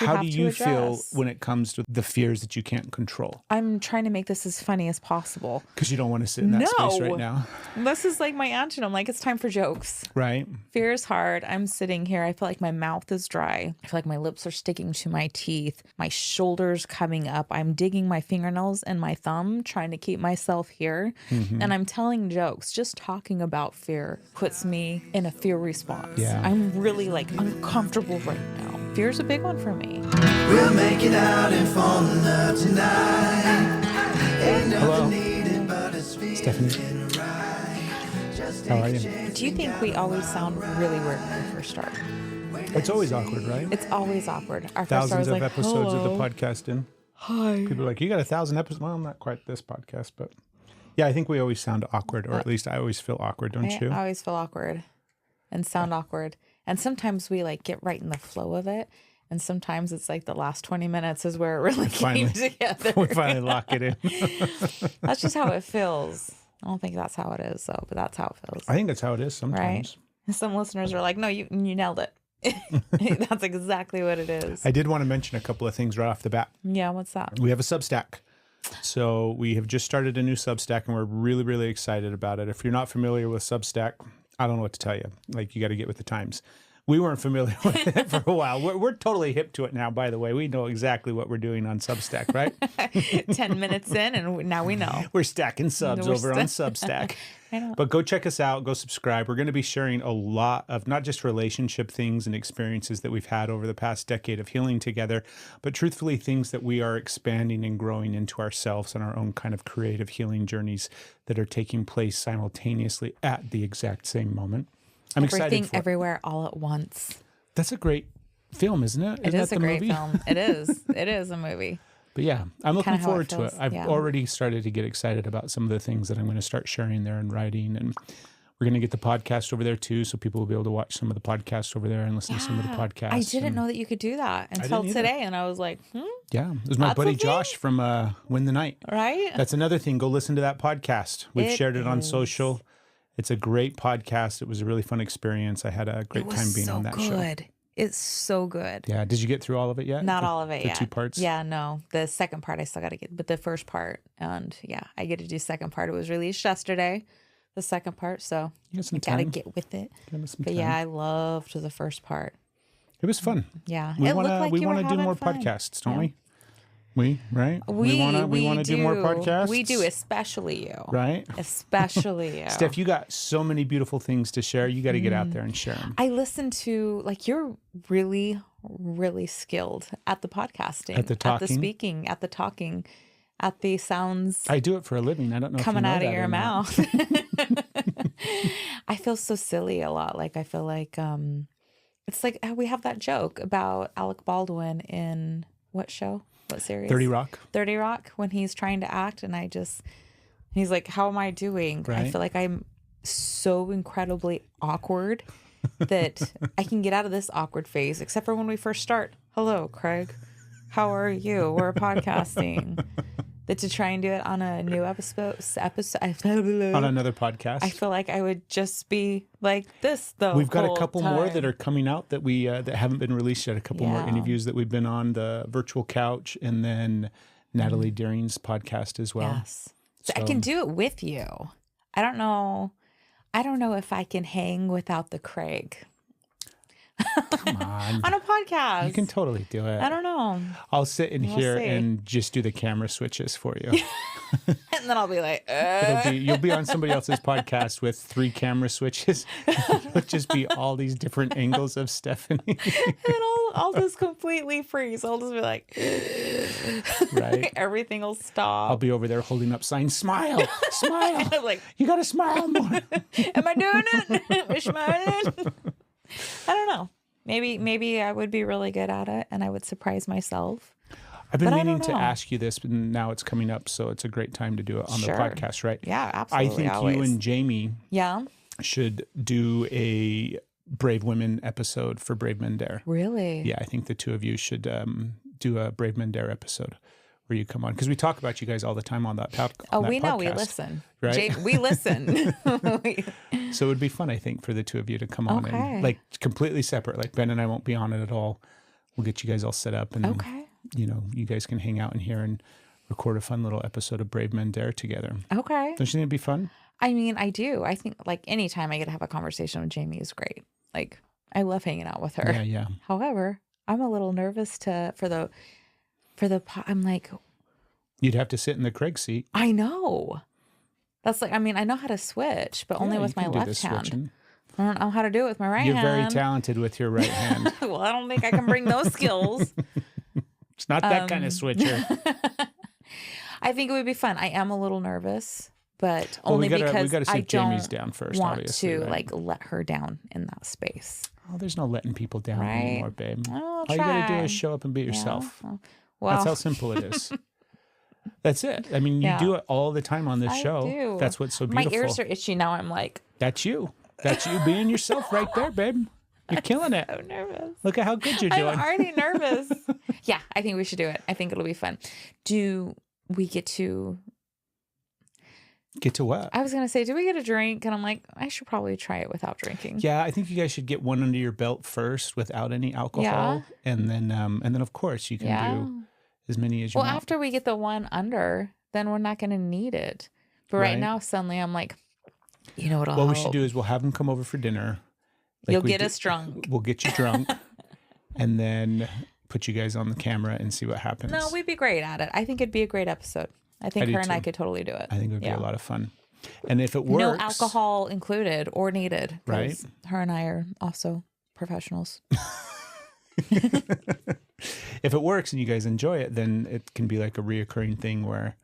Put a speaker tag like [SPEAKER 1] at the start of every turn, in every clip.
[SPEAKER 1] you
[SPEAKER 2] How
[SPEAKER 1] have
[SPEAKER 2] do
[SPEAKER 1] to
[SPEAKER 2] you
[SPEAKER 1] address.
[SPEAKER 2] feel when it comes to the fears that you can't control?
[SPEAKER 1] I'm trying to make this as funny as possible.
[SPEAKER 2] Because you don't want to sit in that space right now.
[SPEAKER 1] This is like my antidote. Like, it's time for jokes.
[SPEAKER 2] Right.
[SPEAKER 1] Fear is hard. I'm sitting here. I feel like my mouth is dry. I feel like my lips are sticking to my teeth. My shoulders coming up. I'm digging my fingernails and my thumb, trying to keep myself here. And I'm telling jokes. Just talking about fear puts me in a fear response.
[SPEAKER 2] Yeah.
[SPEAKER 1] I'm really like uncomfortable right now. Fear's a big one for me.
[SPEAKER 3] We'll make it out and fall in love tonight. Ain't
[SPEAKER 2] Hello.
[SPEAKER 3] nothing needed but a speed.
[SPEAKER 2] Stephanie. How are you?
[SPEAKER 1] Do you think we always sound really weird when we first start?
[SPEAKER 2] It's always awkward, right?
[SPEAKER 1] It's always awkward. Our first start
[SPEAKER 2] Thousands
[SPEAKER 1] was
[SPEAKER 2] of
[SPEAKER 1] like,
[SPEAKER 2] episodes of the
[SPEAKER 1] hello.
[SPEAKER 2] podcast in.
[SPEAKER 1] Hi.
[SPEAKER 2] People are like, you got 1,000 episodes? Well, not quite this podcast, but yeah, I think we always sound awkward, or at least I always feel awkward, don't you?
[SPEAKER 1] I always feel awkward and sound awkward. And sometimes we like get right in the flow of it. And sometimes it's like the last 20 minutes is where it really came together.
[SPEAKER 2] We finally lock it in.
[SPEAKER 1] That's just how it feels. I don't think that's how it is, though, but that's how it feels.
[SPEAKER 2] I think that's how it is sometimes.
[SPEAKER 1] Right? And some listeners are like, no, you nailed it. That's exactly what it is.
[SPEAKER 2] I did want to mention a couple of things right off the bat.
[SPEAKER 1] Yeah, what's that?
[SPEAKER 2] We have a Substack. So we have just started a new Substack, and we're really, really excited about it. If you're not familiar with Substack, I don't know what to tell you. Like, you got to get with the times. We weren't familiar with it for a while. We're totally hip to it now, by the way. We know exactly what we're doing on Substack, right?
[SPEAKER 1] 10 minutes in, and now we know.
[SPEAKER 2] We're stacking subs over on Substack.
[SPEAKER 1] I know.
[SPEAKER 2] But go check us out. Go subscribe. We're going to be sharing a lot of not just relationship things and experiences that we've had over the past decade of healing together, but truthfully things that we are expanding and growing into ourselves and our own kind of creative healing journeys that are taking place simultaneously at the exact same moment. I'm excited
[SPEAKER 1] Everything,
[SPEAKER 2] for it.
[SPEAKER 1] everywhere, all at once.
[SPEAKER 2] That's a great film, isn't it?
[SPEAKER 1] It
[SPEAKER 2] Isn't
[SPEAKER 1] is
[SPEAKER 2] that
[SPEAKER 1] a
[SPEAKER 2] the
[SPEAKER 1] great
[SPEAKER 2] movie?
[SPEAKER 1] film. It is. It is a movie.
[SPEAKER 2] But yeah, I'm looking
[SPEAKER 1] Kinda how it
[SPEAKER 2] forward to it.
[SPEAKER 1] feels,
[SPEAKER 2] I've
[SPEAKER 1] yeah.
[SPEAKER 2] already started to get excited about some of the things that I'm going to start sharing there and writing. And we're going to get the podcast over there too, so people will be able to watch some of the podcasts over there and listen to some of the podcasts.
[SPEAKER 1] I didn't know that you could do that until
[SPEAKER 2] didn't either.
[SPEAKER 1] today. And I was like,
[SPEAKER 2] Yeah, it was my
[SPEAKER 1] That's
[SPEAKER 2] buddy
[SPEAKER 1] a thing?
[SPEAKER 2] Josh from Win the Night.
[SPEAKER 1] right?
[SPEAKER 2] That's another thing. Go listen to that podcast. We've
[SPEAKER 1] It
[SPEAKER 2] shared it on
[SPEAKER 1] is.
[SPEAKER 2] social. It's a great podcast. It was a really fun experience. I had a great
[SPEAKER 1] It was
[SPEAKER 2] time being
[SPEAKER 1] so
[SPEAKER 2] on that show.
[SPEAKER 1] good. It's so good.
[SPEAKER 2] Yeah. Did you get through all of it yet?
[SPEAKER 1] Not all of it
[SPEAKER 2] the
[SPEAKER 1] yet.
[SPEAKER 2] 2 parts?
[SPEAKER 1] Yeah, no. The second part I still got to get, but the first part, and yeah, I get to do second part. It was released yesterday, the second part, so
[SPEAKER 2] You got some
[SPEAKER 1] I got to
[SPEAKER 2] time.
[SPEAKER 1] get with it.
[SPEAKER 2] Give us some
[SPEAKER 1] But
[SPEAKER 2] time.
[SPEAKER 1] yeah, I loved the first part.
[SPEAKER 2] It was fun.
[SPEAKER 1] Yeah,
[SPEAKER 2] We
[SPEAKER 1] it
[SPEAKER 2] want
[SPEAKER 1] looked like
[SPEAKER 2] to
[SPEAKER 1] you were
[SPEAKER 2] do
[SPEAKER 1] having
[SPEAKER 2] more
[SPEAKER 1] fun.
[SPEAKER 2] podcasts, don't
[SPEAKER 1] Yeah.
[SPEAKER 2] we? Right? We want to do more podcasts.
[SPEAKER 1] We do, especially you.
[SPEAKER 2] Right?
[SPEAKER 1] Especially you.
[SPEAKER 2] Steph, you got so many beautiful things to share. You got to get out there and share them.
[SPEAKER 1] I listen to, like, you're really, really skilled at the podcasting,
[SPEAKER 2] At the
[SPEAKER 1] at
[SPEAKER 2] talking?
[SPEAKER 1] the speaking, at the talking, at the sounds
[SPEAKER 2] I do it for a living. I don't know
[SPEAKER 1] coming
[SPEAKER 2] if you know
[SPEAKER 1] out of
[SPEAKER 2] that
[SPEAKER 1] your
[SPEAKER 2] or not.
[SPEAKER 1] mouth. I feel so silly a lot. Like, I feel like it's like we have that joke about Alec Baldwin in what show? What series?
[SPEAKER 2] 30 Rock.
[SPEAKER 1] 30 Rock, when he's trying to act, and he's like, how am I doing? I
[SPEAKER 2] Right.
[SPEAKER 1] feel like I'm so incredibly awkward that I can get out of this awkward phase, except for when we first start. Hello, Craig. How are you? We're podcasting. That to try and do it on a new episode
[SPEAKER 2] On another podcast.
[SPEAKER 1] I feel like I would just be like this, though.
[SPEAKER 2] We've got a couple more that are coming out that we that haven't been released yet. A couple more
[SPEAKER 1] Yeah.
[SPEAKER 2] interviews that we've been on, the virtual couch, and then Natalie Deering's podcast as well.
[SPEAKER 1] Yes. So I can do it with you. I don't know if I can hang without the Craig.
[SPEAKER 2] Come on.
[SPEAKER 1] On a podcast.
[SPEAKER 2] You can totally do it.
[SPEAKER 1] I don't know.
[SPEAKER 2] I'll sit in
[SPEAKER 1] We'll
[SPEAKER 2] here
[SPEAKER 1] see.
[SPEAKER 2] and just do the camera switches for you.
[SPEAKER 1] And then I'll be like,
[SPEAKER 2] You'll be on somebody else's podcast with 3 camera switches. It'll just be all these different angles of Stephanie.
[SPEAKER 1] and I'll just completely freeze. I'll just be like,
[SPEAKER 2] Right.
[SPEAKER 1] everything will
[SPEAKER 2] I'll
[SPEAKER 1] stop.
[SPEAKER 2] be over there holding up signs. Smile. Smile.
[SPEAKER 1] I'm like,
[SPEAKER 2] You got to smile more.
[SPEAKER 1] am I doing it? Am I smiling? I don't know. Maybe I would be really good at it, and I would surprise myself.
[SPEAKER 2] I've been
[SPEAKER 1] But I
[SPEAKER 2] meaning
[SPEAKER 1] don't
[SPEAKER 2] to
[SPEAKER 1] know.
[SPEAKER 2] ask you this, but now it's coming up, so it's a great time to do it on
[SPEAKER 1] Sure.
[SPEAKER 2] the podcast, right?
[SPEAKER 1] Yeah,
[SPEAKER 2] I
[SPEAKER 1] absolutely.
[SPEAKER 2] think
[SPEAKER 1] always.
[SPEAKER 2] you and Jamie
[SPEAKER 1] yeah,
[SPEAKER 2] should do a Brave Women episode for Brave Men Dare.
[SPEAKER 1] really.
[SPEAKER 2] Yeah, I think the 2 of you should do a Brave Men Dare episode where you come on, because we talk about you guys all the time on that podcast.
[SPEAKER 1] Oh, we know. We listen.
[SPEAKER 2] Right?
[SPEAKER 1] We listen.
[SPEAKER 2] So it would be fun, I think, for the 2 of you to come on
[SPEAKER 1] Okay.
[SPEAKER 2] and like completely separate. Like Ben and I won't be on it at all. we'll get you guys all set up, and
[SPEAKER 1] Okay.
[SPEAKER 2] you guys can hang out in here and record a fun little episode of Brave Men Dare together.
[SPEAKER 1] Okay.
[SPEAKER 2] Don't you think it'd be fun?
[SPEAKER 1] I mean, I do. I think like anytime I get to have a conversation with Jamie is great. Like I love hanging out with her.
[SPEAKER 2] Yeah.
[SPEAKER 1] However, I'm a little nervous I'm like,
[SPEAKER 2] You'd have to sit in the Craig seat.
[SPEAKER 1] I know. That's like, I mean, I know how to switch, but only
[SPEAKER 2] Yeah,
[SPEAKER 1] with
[SPEAKER 2] you
[SPEAKER 1] my
[SPEAKER 2] can do the
[SPEAKER 1] left hand.
[SPEAKER 2] switching.
[SPEAKER 1] I don't know how to do it with my right
[SPEAKER 2] You're
[SPEAKER 1] hand.
[SPEAKER 2] very talented with your right hand.
[SPEAKER 1] Well, I don't think I can bring those skills.
[SPEAKER 2] It's not that kind of switcher.
[SPEAKER 1] I think it would be fun. I am a little nervous, but
[SPEAKER 2] Well,
[SPEAKER 1] only
[SPEAKER 2] we gotta
[SPEAKER 1] because
[SPEAKER 2] see
[SPEAKER 1] I
[SPEAKER 2] if Jamie's
[SPEAKER 1] don't
[SPEAKER 2] down first,
[SPEAKER 1] want
[SPEAKER 2] obviously,
[SPEAKER 1] to
[SPEAKER 2] right?
[SPEAKER 1] like let her down in that space.
[SPEAKER 2] Oh, there's no letting people down
[SPEAKER 1] Right.
[SPEAKER 2] anymore, babe.
[SPEAKER 1] I'll
[SPEAKER 2] All you gotta do
[SPEAKER 1] try.
[SPEAKER 2] is show up and be yourself.
[SPEAKER 1] Yeah.
[SPEAKER 2] That's how
[SPEAKER 1] Well,
[SPEAKER 2] simple it is. That's it. I mean, you
[SPEAKER 1] Yeah.
[SPEAKER 2] do it all the time on this
[SPEAKER 1] I
[SPEAKER 2] show.
[SPEAKER 1] do.
[SPEAKER 2] That's what's so
[SPEAKER 1] my
[SPEAKER 2] beautiful.
[SPEAKER 1] ears are itchy now. I'm like,
[SPEAKER 2] That's you. That's you being yourself right there, babe. You're killing it.
[SPEAKER 1] so nervous.
[SPEAKER 2] Look at how good you're
[SPEAKER 1] I'm
[SPEAKER 2] doing.
[SPEAKER 1] already nervous. Yeah, I think we should do it. I think it'll be fun. Do we get to?
[SPEAKER 2] Get to what?
[SPEAKER 1] I was gonna say, do we get a drink? And I'm like, I should probably try it without drinking.
[SPEAKER 2] Yeah, I think you guys should get one under your belt first without any alcohol, and then of course you can do as many as you
[SPEAKER 1] Well,
[SPEAKER 2] want.
[SPEAKER 1] after we get the one under, then we're not gonna need it. But right
[SPEAKER 2] Right.
[SPEAKER 1] now, suddenly, I'm like, you know what'll
[SPEAKER 2] What we
[SPEAKER 1] help?
[SPEAKER 2] should do is we'll have them come over for dinner. like
[SPEAKER 1] You'll
[SPEAKER 2] we
[SPEAKER 1] get
[SPEAKER 2] did-
[SPEAKER 1] us drunk.
[SPEAKER 2] We'll get you drunk, and then put you guys on the camera and see what happens.
[SPEAKER 1] No, we'd be great at it. I think it'd be a great episode. I think
[SPEAKER 2] do
[SPEAKER 1] her and I
[SPEAKER 2] too.
[SPEAKER 1] could totally do it.
[SPEAKER 2] I think it would
[SPEAKER 1] Yeah.
[SPEAKER 2] be a lot of fun. And if it works,
[SPEAKER 1] No alcohol included or needed. 'cause
[SPEAKER 2] Right.
[SPEAKER 1] Her and I are also professionals.
[SPEAKER 2] if it works and you guys enjoy it, then it can be like a reoccurring thing where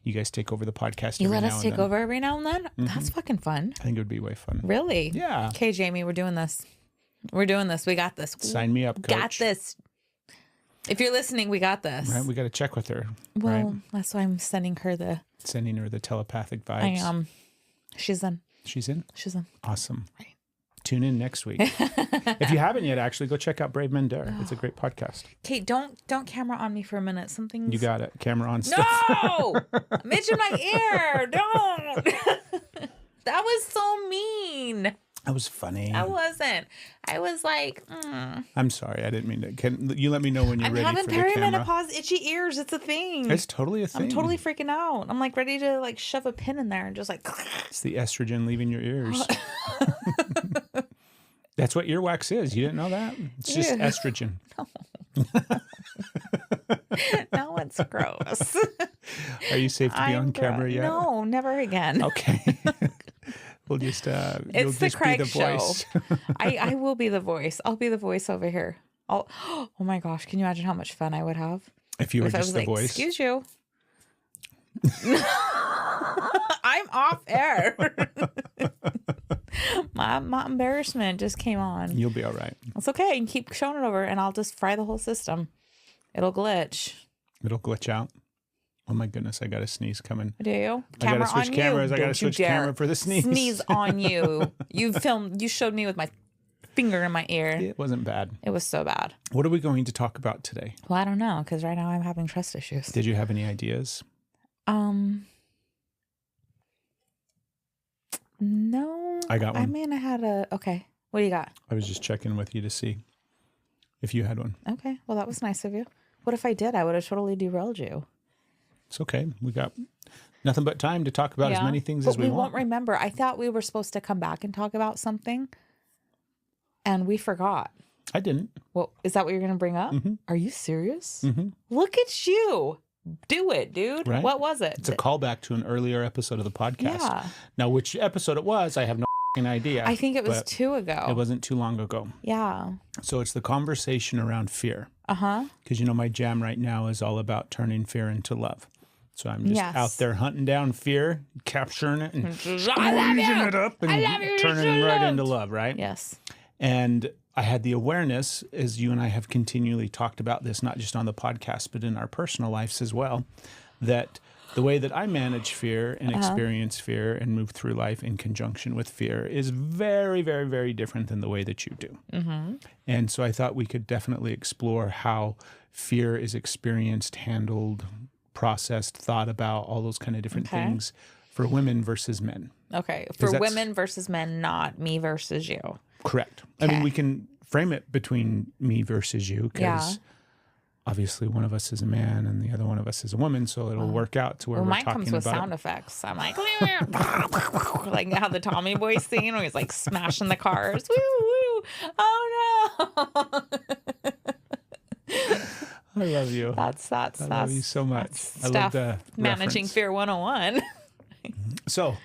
[SPEAKER 2] you guys take over the podcast.
[SPEAKER 1] You
[SPEAKER 2] every
[SPEAKER 1] let
[SPEAKER 2] now
[SPEAKER 1] us
[SPEAKER 2] and
[SPEAKER 1] take
[SPEAKER 2] then.
[SPEAKER 1] over every now and then? That's fucking fun.
[SPEAKER 2] I think it would be way fun.
[SPEAKER 1] Really?
[SPEAKER 2] Yeah.
[SPEAKER 1] Okay, Jamie, we're doing this. We're doing this. We got this.
[SPEAKER 2] Sign me up,
[SPEAKER 1] Got
[SPEAKER 2] coach.
[SPEAKER 1] this. If you're listening, we got this.
[SPEAKER 2] Right? We got to check with her.
[SPEAKER 1] Well,
[SPEAKER 2] right?
[SPEAKER 1] that's why I'm sending her the.
[SPEAKER 2] Sending her the telepathic
[SPEAKER 1] I
[SPEAKER 2] vibes.
[SPEAKER 1] am. She's in.
[SPEAKER 2] She's in.
[SPEAKER 1] She's in.
[SPEAKER 2] Awesome.
[SPEAKER 1] Right.
[SPEAKER 2] Tune in next week. If you haven't yet, actually go check out Brave Men Dare. It's a great podcast.
[SPEAKER 1] Kate, don't camera on me for a minute. Something's.
[SPEAKER 2] You got it. Camera on stuff.
[SPEAKER 1] No! I'm itching my ear. Don't. That was so mean.
[SPEAKER 2] That was funny.
[SPEAKER 1] I wasn't. I was like,
[SPEAKER 2] I'm sorry. I didn't mean to. Can you let me know when you're
[SPEAKER 1] I'm
[SPEAKER 2] ready
[SPEAKER 1] having
[SPEAKER 2] for the camera?
[SPEAKER 1] perimenopause, itchy ears. It's a thing.
[SPEAKER 2] It's totally a thing.
[SPEAKER 1] I'm totally freaking out. I'm like ready to like shove a pin in there and just like.
[SPEAKER 2] It's the estrogen leaving your ears. That's what earwax is. You didn't know that? It's just
[SPEAKER 1] Ew.
[SPEAKER 2] estrogen.
[SPEAKER 1] No, it's gross.
[SPEAKER 2] Are you safe to be on camera yet?
[SPEAKER 1] No, never again.
[SPEAKER 2] Okay. We'll just you'll
[SPEAKER 1] It's the
[SPEAKER 2] just
[SPEAKER 1] Craig
[SPEAKER 2] be the
[SPEAKER 1] show.
[SPEAKER 2] voice.
[SPEAKER 1] I will be the voice. I'll be the voice over here. Oh my gosh, can you imagine how much fun I would have
[SPEAKER 2] If you were
[SPEAKER 1] if I
[SPEAKER 2] just
[SPEAKER 1] was
[SPEAKER 2] the
[SPEAKER 1] like,
[SPEAKER 2] voice.
[SPEAKER 1] excuse you. I'm off air. my embarrassment just came on.
[SPEAKER 2] You'll be all right.
[SPEAKER 1] It's okay. You can keep showing it over and I'll just fry the whole system. It'll glitch.
[SPEAKER 2] It'll glitch out. Oh my goodness, I got a sneeze coming.
[SPEAKER 1] Do you?
[SPEAKER 2] I
[SPEAKER 1] Camera
[SPEAKER 2] gotta switch
[SPEAKER 1] on
[SPEAKER 2] cameras.
[SPEAKER 1] you.
[SPEAKER 2] I gotta
[SPEAKER 1] Don't you
[SPEAKER 2] switch
[SPEAKER 1] dare.
[SPEAKER 2] camera for the sneeze.
[SPEAKER 1] Sneeze on you. You showed me with my finger in my ear.
[SPEAKER 2] It wasn't bad.
[SPEAKER 1] It was so bad.
[SPEAKER 2] What are we going to talk about today?
[SPEAKER 1] Well, I don't know because right now I'm having trust issues.
[SPEAKER 2] Did you have any ideas?
[SPEAKER 1] No.
[SPEAKER 2] I got
[SPEAKER 1] I
[SPEAKER 2] one.
[SPEAKER 1] mean, I had a. Okay. What do you got?
[SPEAKER 2] I was just checking with you to see if you had one.
[SPEAKER 1] Okay. Well, that was nice of you. What if I did? I would have totally derailed you.
[SPEAKER 2] It's okay. We got nothing but time to talk about as many things
[SPEAKER 1] but
[SPEAKER 2] as we
[SPEAKER 1] we
[SPEAKER 2] want.
[SPEAKER 1] won't remember. I thought we were supposed to come back and talk about something, and we forgot.
[SPEAKER 2] I didn't.
[SPEAKER 1] Well, is that what you're going to bring up? Are you serious? Look at you. Do it, dude.
[SPEAKER 2] Right.
[SPEAKER 1] What was it?
[SPEAKER 2] It's a callback to an earlier episode of the podcast.
[SPEAKER 1] Yeah.
[SPEAKER 2] Now, which episode it was, I have no idea.
[SPEAKER 1] I think it was
[SPEAKER 2] but
[SPEAKER 1] 2 ago.
[SPEAKER 2] It wasn't too long ago.
[SPEAKER 1] Yeah.
[SPEAKER 2] So it's the conversation around fear.
[SPEAKER 1] Uh-huh.
[SPEAKER 2] Because, my jam right now is all about turning fear into love. So I'm just
[SPEAKER 1] Yes.
[SPEAKER 2] out there hunting down fear, capturing it, and
[SPEAKER 1] I love
[SPEAKER 2] squeezing
[SPEAKER 1] you.
[SPEAKER 2] it up
[SPEAKER 1] I love
[SPEAKER 2] and
[SPEAKER 1] you.
[SPEAKER 2] turning it right into love, right?
[SPEAKER 1] Yes.
[SPEAKER 2] And I had the awareness, as you and I have continually talked about this, not just on the podcast, but in our personal lives as well, that the way that I manage fear and experience fear and move through life in conjunction with fear is very, very, very different than the way that you do. And so I thought we could definitely explore how fear is experienced, handled, processed, thought about, all those kind of different things for women versus men.
[SPEAKER 1] Okay. For
[SPEAKER 2] that's-
[SPEAKER 1] women versus men, not me versus you.
[SPEAKER 2] Correct. I mean, we can frame it between me versus you, because obviously one of us is a man and the other one of us is a woman, so it'll work out to where we're
[SPEAKER 1] mine
[SPEAKER 2] talking
[SPEAKER 1] comes with
[SPEAKER 2] about
[SPEAKER 1] sound effects. I'm like, like how the Tommy Boy scene where he's like smashing the cars. Woo, woo. Oh no.
[SPEAKER 2] I love you.
[SPEAKER 1] That's
[SPEAKER 2] I love you so much. I love the
[SPEAKER 1] managing
[SPEAKER 2] reference.
[SPEAKER 1] fear 101.
[SPEAKER 2] So,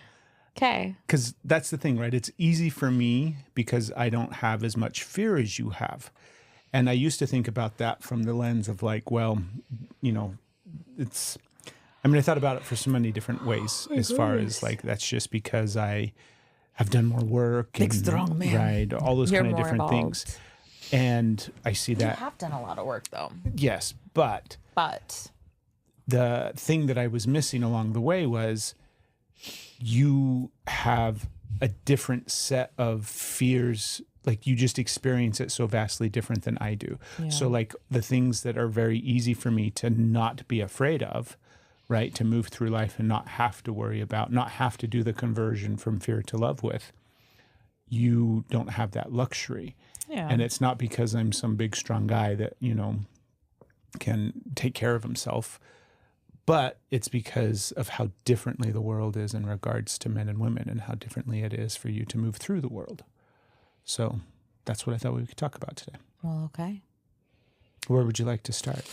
[SPEAKER 1] Okay.
[SPEAKER 2] because that's the thing, right? It's easy for me because I don't have as much fear as you have. And I used to think about that from the lens of like, well, you know, I thought about it for so many different ways as far as like, that's just because I have done more work.
[SPEAKER 1] Big, strong man.
[SPEAKER 2] Right. All those
[SPEAKER 1] You're
[SPEAKER 2] kind of
[SPEAKER 1] more
[SPEAKER 2] different
[SPEAKER 1] involved.
[SPEAKER 2] things. And I see
[SPEAKER 1] You
[SPEAKER 2] that.
[SPEAKER 1] have done a lot of work though.
[SPEAKER 2] Yes. But the thing that I was missing along the way was you have a different set of fears. Like you just experience it so vastly different than I do.
[SPEAKER 1] Yeah.
[SPEAKER 2] So like the things that are very easy for me to not be afraid of, right? To move through life and not have to worry about, not have to do the conversion from fear to love with, you don't have that luxury.
[SPEAKER 1] Yeah.
[SPEAKER 2] And it's not because I'm some big, strong guy that, you know, can take care of himself, but it's because of how differently the world is in regards to men and women and how differently it is for you to move through the world. So that's what I thought we could talk about today.
[SPEAKER 1] Well, okay.
[SPEAKER 2] Where would you like to start?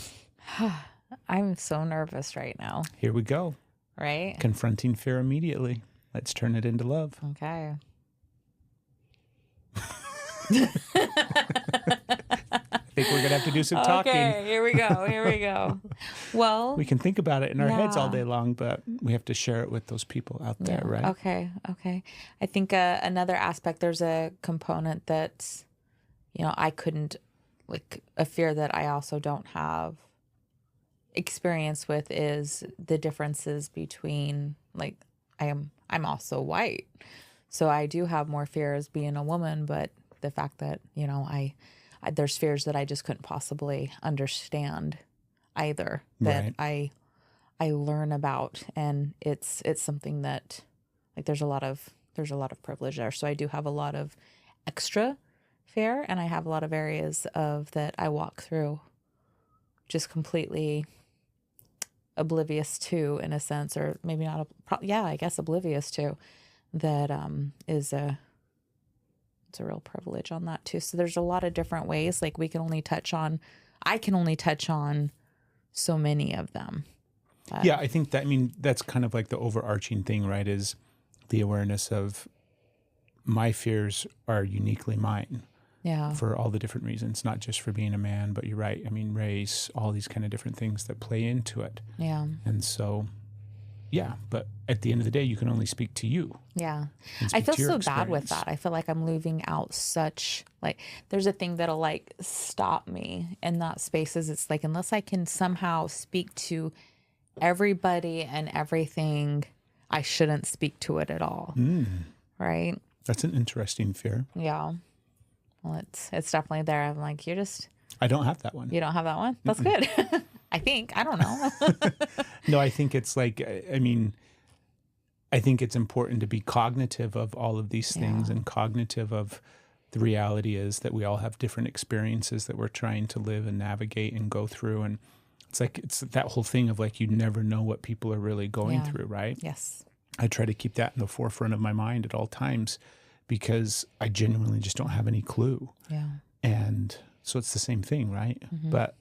[SPEAKER 1] I'm so nervous right now.
[SPEAKER 2] Here we go.
[SPEAKER 1] Right?
[SPEAKER 2] Confronting fear immediately. Let's turn it into love.
[SPEAKER 1] Okay.
[SPEAKER 2] I think we're going to have to do some talking.
[SPEAKER 1] Okay, here we go. Here we go. Well,
[SPEAKER 2] We can think about it in our heads all
[SPEAKER 1] Yeah.
[SPEAKER 2] day long, but we have to share it with those people out there, right?
[SPEAKER 1] Okay. I think another aspect, there's a component that, you know, I couldn't, like a fear that I also don't have experience with is the differences between, like, I'm also white. So I do have more fears being a woman, but the fact that, you know, I there's fears that I just couldn't possibly understand either that
[SPEAKER 2] Right.
[SPEAKER 1] I learn about, and it's something that, like, there's a lot of privilege there. So I do have a lot of extra fear, and I have a lot of areas of that I walk through just completely oblivious to, in a sense, or maybe not. I guess oblivious to. That is it's a real privilege on that too. So there's a lot of different ways. Like I can only touch on so many of them.
[SPEAKER 2] Yeah, I think that, that's kind of like the overarching thing, right? Is the awareness of my fears are uniquely mine.
[SPEAKER 1] Yeah.
[SPEAKER 2] For all the different reasons, not just for being a man, but you're right. Race, all these kind of different things that play into it.
[SPEAKER 1] Yeah.
[SPEAKER 2] And so, yeah, but at the end of the day, you can only speak to you.
[SPEAKER 1] Yeah.
[SPEAKER 2] and
[SPEAKER 1] I
[SPEAKER 2] speak
[SPEAKER 1] feel
[SPEAKER 2] to your
[SPEAKER 1] so bad with
[SPEAKER 2] experience.
[SPEAKER 1] that. I feel like I'm leaving out such, like, there's a thing that'll like stop me in that spaces. It's like, unless I can somehow speak to everybody and everything, I shouldn't speak to it at all. Right?
[SPEAKER 2] That's an interesting fear.
[SPEAKER 1] Yeah. Well, it's definitely there. I'm like,
[SPEAKER 2] I don't have that one.
[SPEAKER 1] you don't have that one? That's good. I think. I don't know.
[SPEAKER 2] No, I think it's like, I think it's important to be cognitive of all of these things and cognitive of the reality is that we all have different experiences that we're trying to live and navigate and go through. And it's like, it's that whole thing of like, you never know what people are really going through, right?
[SPEAKER 1] Yes.
[SPEAKER 2] I try to keep that in the forefront of my mind at all times because I genuinely just don't have any clue.
[SPEAKER 1] Yeah.
[SPEAKER 2] And so it's the same thing, right? But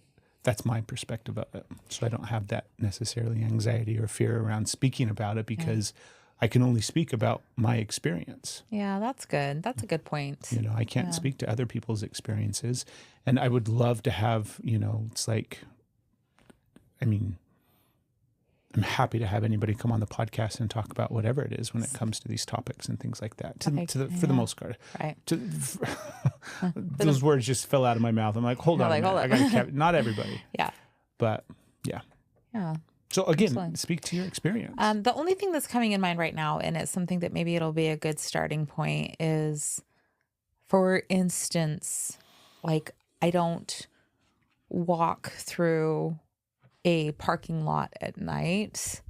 [SPEAKER 2] that's my perspective of it. So I don't have that necessarily anxiety or fear around speaking about it because I can only speak about my experience.
[SPEAKER 1] Yeah, that's good. That's a good point.
[SPEAKER 2] You know, I can't speak to other people's experiences. And I would love to have, it's like, I'm happy to have anybody come on the podcast and talk about whatever it is when it comes to these topics and things like that. For the most part,
[SPEAKER 1] Right.
[SPEAKER 2] Those words just fell out of my mouth. I'm like, hold on,
[SPEAKER 1] like,
[SPEAKER 2] a minute.
[SPEAKER 1] hold
[SPEAKER 2] I
[SPEAKER 1] on.
[SPEAKER 2] gotta not everybody,
[SPEAKER 1] Yeah.
[SPEAKER 2] but yeah.
[SPEAKER 1] Yeah.
[SPEAKER 2] So again,
[SPEAKER 1] Excellent.
[SPEAKER 2] speak to your experience.
[SPEAKER 1] The only thing that's coming in mind right now, and it's something that maybe it'll be a good starting point, is, for instance, like, I don't walk through a parking lot at night.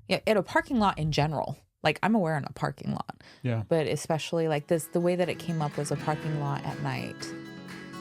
[SPEAKER 1] Yeah, at a parking lot in general. Like, I'm aware in a parking lot.
[SPEAKER 2] Yeah.
[SPEAKER 1] But especially like this, the way that it came up was a parking lot at night.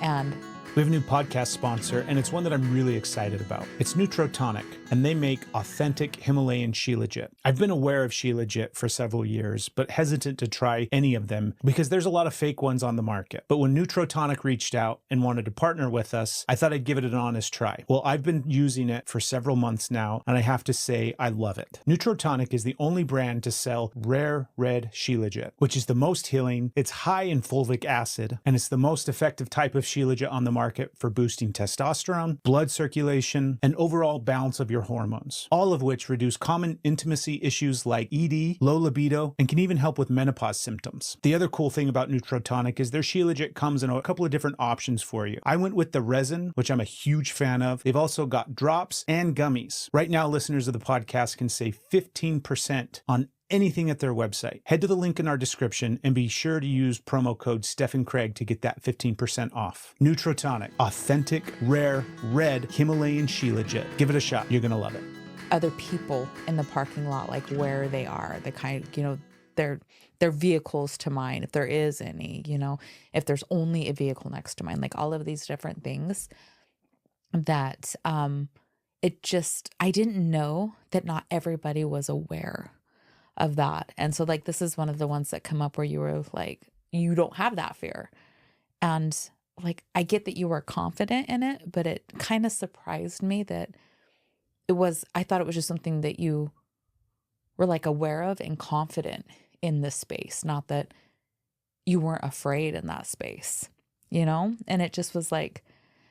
[SPEAKER 1] And
[SPEAKER 2] We have a new podcast sponsor, and it's one that I'm really excited about. It's Nutrotonic, and they make authentic Himalayan Shilajit. I've been aware of Shilajit for several years, but hesitant to try any of them because there's a lot of fake ones on the market. But when Nutrotonic reached out and wanted to partner with us, I thought I'd give it an honest try. Well, I've been using it for several months now, and I have to say I love it. Nutrotonic is the only brand to sell rare red Shilajit, which is the most healing, it's high in fulvic acid, and it's the most effective type of Shilajit on the market for boosting testosterone, blood circulation, and overall balance of your hormones, all of which reduce common intimacy issues like ED, low libido, and can even help with menopause symptoms. The other cool thing about Nutrotonic is their Shilajit comes in a couple of different options for you. I went with the resin, which I'm a huge fan of. They've also got drops and gummies. Right now, listeners of the podcast can save 15% on anything at their website. Head to the link in our description and be sure to use promo code Steph Craig to get that 15% off. Nutrotonic, authentic, rare, red Himalayan Shilajit. Give it a shot. You're going to love it.
[SPEAKER 1] other people in the parking lot, like where they are, the kind, their vehicles to mine, if there is any, if there's only a vehicle next to mine, like all of these different things that, I didn't know that not everybody was aware of that. And so like, this is one of the ones that come up where you were like, you don't have that fear. And like, I get that you were confident in it, but it kind of surprised me that I thought it was just something that you were like aware of and confident in this space, not that you weren't afraid in that space, And it just was like,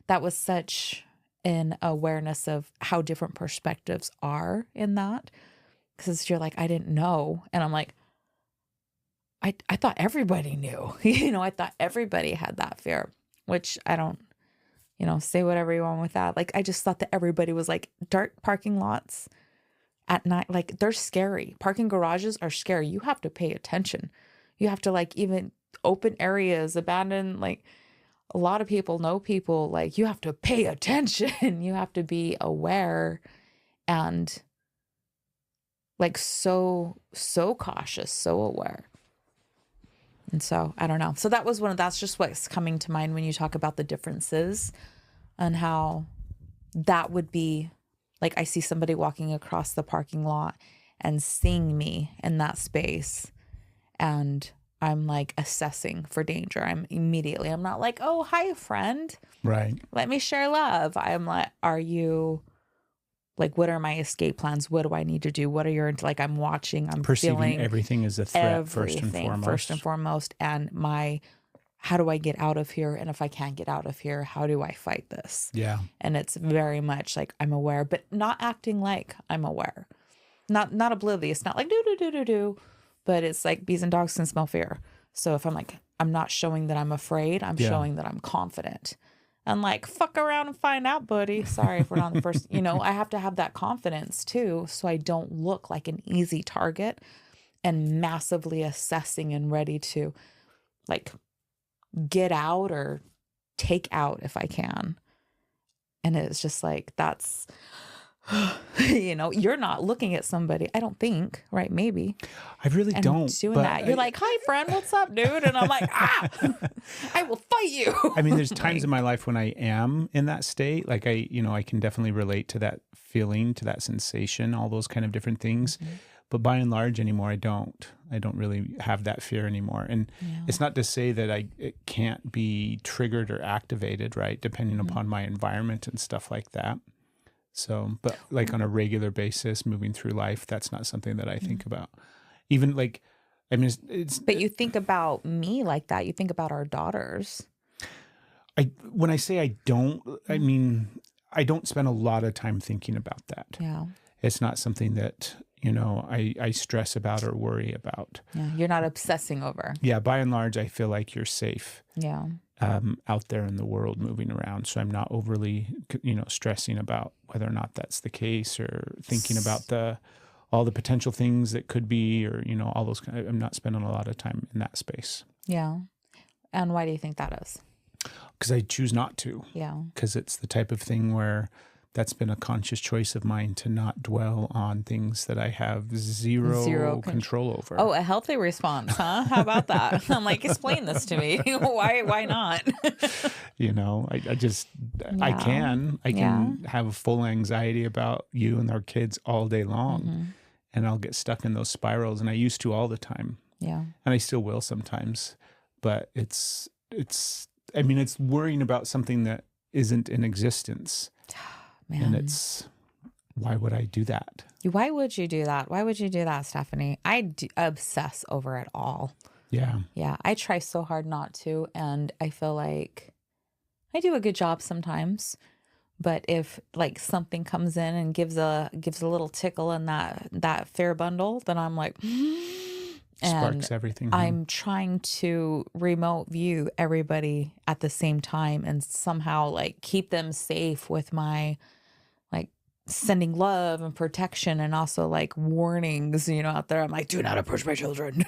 [SPEAKER 1] that was such an awareness of how different perspectives are in that. Because you're like, I didn't know. And I'm like, I thought everybody knew, I thought everybody had that fear, which I don't, say whatever you want with that. Like, I just thought that everybody was like, dark parking lots at night, like they're scary. Parking garages are scary. You have to pay attention. You have to like even open areas, abandoned, like a lot of people know people, like you have to pay attention. You have to be aware and like so cautious, so aware. And so I don't know. So that's just what's coming to mind when you talk about the differences and how that would be like, I see somebody walking across the parking lot and seeing me in that space. And I'm like assessing for danger. I'm not like, oh, hi friend.
[SPEAKER 2] Right.
[SPEAKER 1] Let me share love. I'm like, are you like, what are my escape plans? What do I need to do? What are your, like, I'm watching, I'm
[SPEAKER 2] perceiving
[SPEAKER 1] feeling
[SPEAKER 2] everything as a threat first and foremost.
[SPEAKER 1] And how do I get out of here? And if I can't get out of here, how do I fight this?
[SPEAKER 2] Yeah.
[SPEAKER 1] And it's very much like I'm aware, but not acting like I'm aware, not oblivious, not like do, but it's like bees and dogs can smell fear. So if I'm like, I'm not showing that I'm afraid, I'm showing that I'm confident. And like, fuck around and find out, buddy. Sorry if we're not the first, I have to have that confidence too. So I don't look like an easy target and massively assessing and ready to like get out or take out if I can. And it's just like, that's, you're not looking at somebody, I don't think, right? Maybe.
[SPEAKER 2] I really don't.
[SPEAKER 1] Doing that. You're like, hi, friend, what's up, dude? And I'm like, I will fight you.
[SPEAKER 2] I mean, there's times in my life when I am in that state. Like I can definitely relate to that feeling, to that sensation, all those kind of different things. Mm-hmm. But by and large anymore, I don't really have that fear anymore. And it's not to say that it can't be triggered or activated, right? Depending upon my environment and stuff like that. So, but like on a regular basis, moving through life, that's not something that I think about. Even like, I mean, it's.
[SPEAKER 1] But you think about me like that. You think about our daughters.
[SPEAKER 2] When I say I don't, I mean, I don't spend a lot of time thinking about that.
[SPEAKER 1] Yeah.
[SPEAKER 2] It's not something that, I stress about or worry about.
[SPEAKER 1] Yeah. You're not obsessing over.
[SPEAKER 2] Yeah. By and large, I feel like you're safe.
[SPEAKER 1] Yeah.
[SPEAKER 2] Out there in the world moving around. So I'm not overly, stressing about whether or not that's the case or thinking about all the potential things that could be, or, all those kind of, I'm not spending a lot of time in that space.
[SPEAKER 1] Yeah. And why do you think that is?
[SPEAKER 2] Because I choose not to.
[SPEAKER 1] Yeah.
[SPEAKER 2] Because it's the type of thing where that's been a conscious choice of mine to not dwell on things that I have zero control over.
[SPEAKER 1] Oh, a healthy response, huh? How about that? I'm like, explain this to me. Why not?
[SPEAKER 2] I can have full anxiety about you and our kids all day long, and I'll get stuck in those spirals, and I used to all the time.
[SPEAKER 1] Yeah.
[SPEAKER 2] And I still will sometimes, but it's worrying about something that isn't in existence.
[SPEAKER 1] Man.
[SPEAKER 2] And why would I do that?
[SPEAKER 1] Why would you do that? Why would you do that, Stephanie? I obsess over it all.
[SPEAKER 2] Yeah.
[SPEAKER 1] Yeah. I try so hard not to. And I feel like I do a good job sometimes. But if like something comes in and gives a little tickle in that fear bundle, then I'm like,
[SPEAKER 2] sparks everything.
[SPEAKER 1] I'm trying to remote view everybody at the same time and somehow like keep them safe with my like sending love and protection and also like warnings, out there. I'm like, do not approach my children,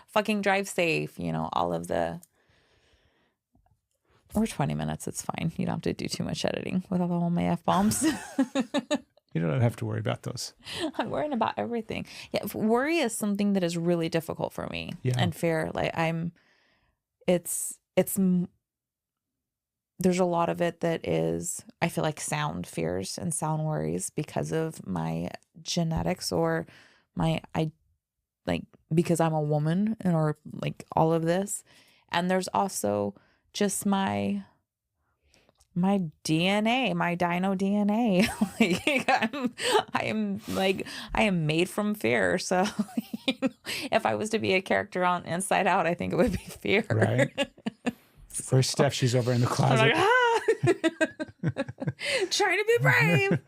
[SPEAKER 1] fucking drive safe, all of the. We're 20 minutes. It's fine. You don't have to do too much editing with all my F-bombs.
[SPEAKER 2] You don't have to worry about those.
[SPEAKER 1] I'm worrying about everything. Yeah, worry is something that is really difficult for me.
[SPEAKER 2] Yeah.
[SPEAKER 1] And fear, like there's a lot of it that is, I feel like sound fears and sound worries because of my genetics or because I'm a woman or like all of this. And there's also just my DNA, my dino DNA. I am made from fear. So if I was to be a character on Inside Out, I think it would be fear.
[SPEAKER 2] Right. Where's Steph? She's over in the closet.
[SPEAKER 1] Trying to be brave.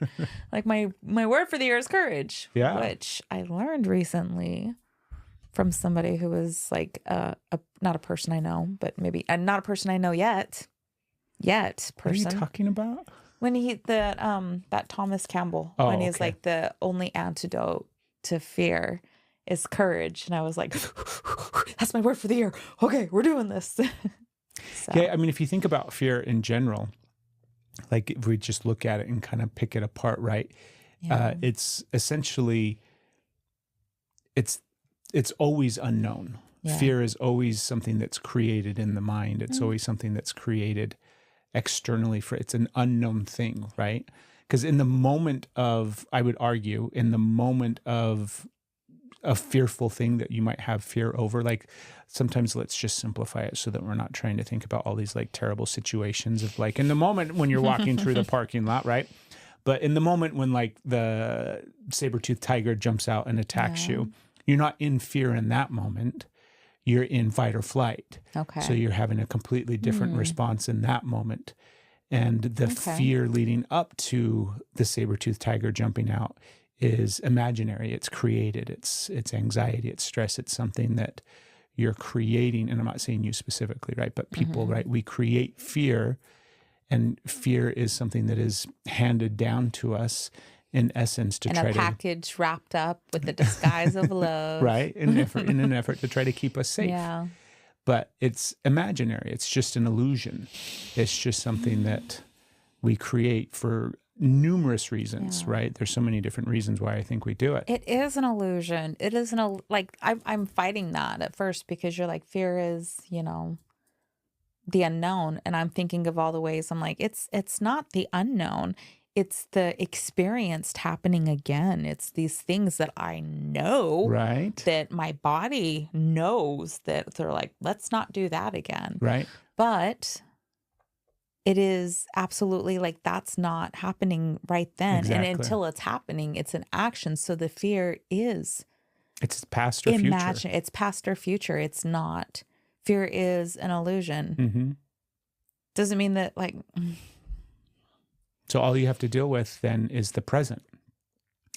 [SPEAKER 1] Like my word for the year is courage.
[SPEAKER 2] Yeah.
[SPEAKER 1] Which I learned recently from somebody who was like not a person I know, but maybe not a person I know yet. Person.
[SPEAKER 2] What are you talking about?
[SPEAKER 1] When that Thomas Campbell, when he's like the only antidote to fear is courage. And I was like, that's my word for the year. Okay, we're doing this. So.
[SPEAKER 2] Yeah, I mean, if you think about fear in general, like if we just look at it and kind of pick it apart, right? Yeah. It's essentially, it's always unknown. Yeah. Fear is always something that's created in the mind. It's always something that's created externally it's an unknown thing, right? Because in the moment of, I would argue, in the moment of a fearful thing that you might have fear over, like sometimes let's just simplify it so that we're not trying to think about all these like terrible situations of like in the moment when you're walking through the parking lot, right? But in the moment when like the saber-toothed tiger jumps out and attacks you, you're not in fear in that moment. You're in fight or flight. Okay. So you're having a completely different response in that moment. And the fear leading up to the saber-toothed tiger jumping out is imaginary. It's created. It's anxiety. It's stress. It's something that you're creating. And I'm not saying you specifically, right? But people, right? We create fear, and fear is something that is handed down to us in essence to try to...
[SPEAKER 1] In a package wrapped up with the disguise of love.
[SPEAKER 2] Right, in an effort to try to keep us safe. Yeah. But it's imaginary. It's just an illusion. It's just something that we create for numerous reasons, right? There's so many different reasons why I think we do it.
[SPEAKER 1] It is an illusion. It isn't I'm fighting that at first because you're like, fear is, the unknown. And I'm thinking of all the ways I'm like, it's not the unknown. It's the experienced happening again. It's these things that I know, right? That my body knows that they're like, let's not do that again.
[SPEAKER 2] Right.
[SPEAKER 1] But it is absolutely like, that's not happening right then. Exactly. And until it's happening, it's an action. So the fear is.
[SPEAKER 2] It's past or future.
[SPEAKER 1] It's past or future. It's not. Fear is an illusion. Mm-hmm. Doesn't mean that like...
[SPEAKER 2] So all you have to deal with then is the present.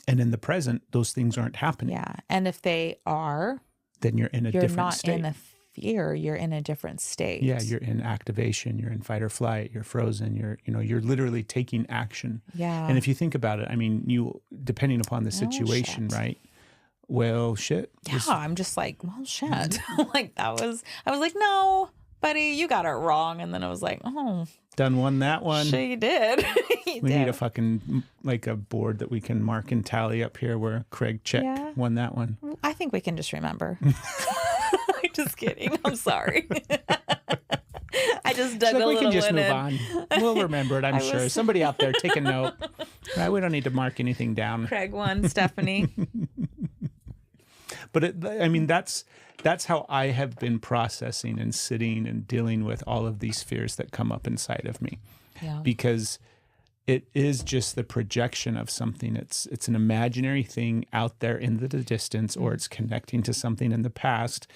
[SPEAKER 2] And in the present, those things aren't happening.
[SPEAKER 1] Yeah. And if they are,
[SPEAKER 2] then you're in a different state.
[SPEAKER 1] You're not in a fear, you're in a different state.
[SPEAKER 2] Yeah, you're in activation, you're in fight or flight, you're frozen, you're literally taking action. Yeah. And if you think about it, I mean, you depending upon the situation, right? Well, shit.
[SPEAKER 1] Yeah, I'm just like, well, shit. I was like, no. buddy, you got it wrong. And then I was like, oh,
[SPEAKER 2] Done won that one.
[SPEAKER 1] she did. He
[SPEAKER 2] We need a
[SPEAKER 1] did.
[SPEAKER 2] fucking, like a board that we can mark and tally up here where Craig won that one.
[SPEAKER 1] I think we can just remember. Just kidding. I'm sorry. I just dug a
[SPEAKER 2] we
[SPEAKER 1] little
[SPEAKER 2] can just
[SPEAKER 1] one
[SPEAKER 2] move
[SPEAKER 1] in.
[SPEAKER 2] on. We'll remember it, I'm sure.
[SPEAKER 1] was-
[SPEAKER 2] Somebody out there, take a note. Right, we don't need to mark anything down.
[SPEAKER 1] Craig won, Stephanie.
[SPEAKER 2] But that's how I have been processing and sitting and dealing with all of these fears that come up inside of me.
[SPEAKER 1] Yeah.
[SPEAKER 2] Because it is just the projection of something. It's an imaginary thing out there in the distance, or it's connecting to something in the past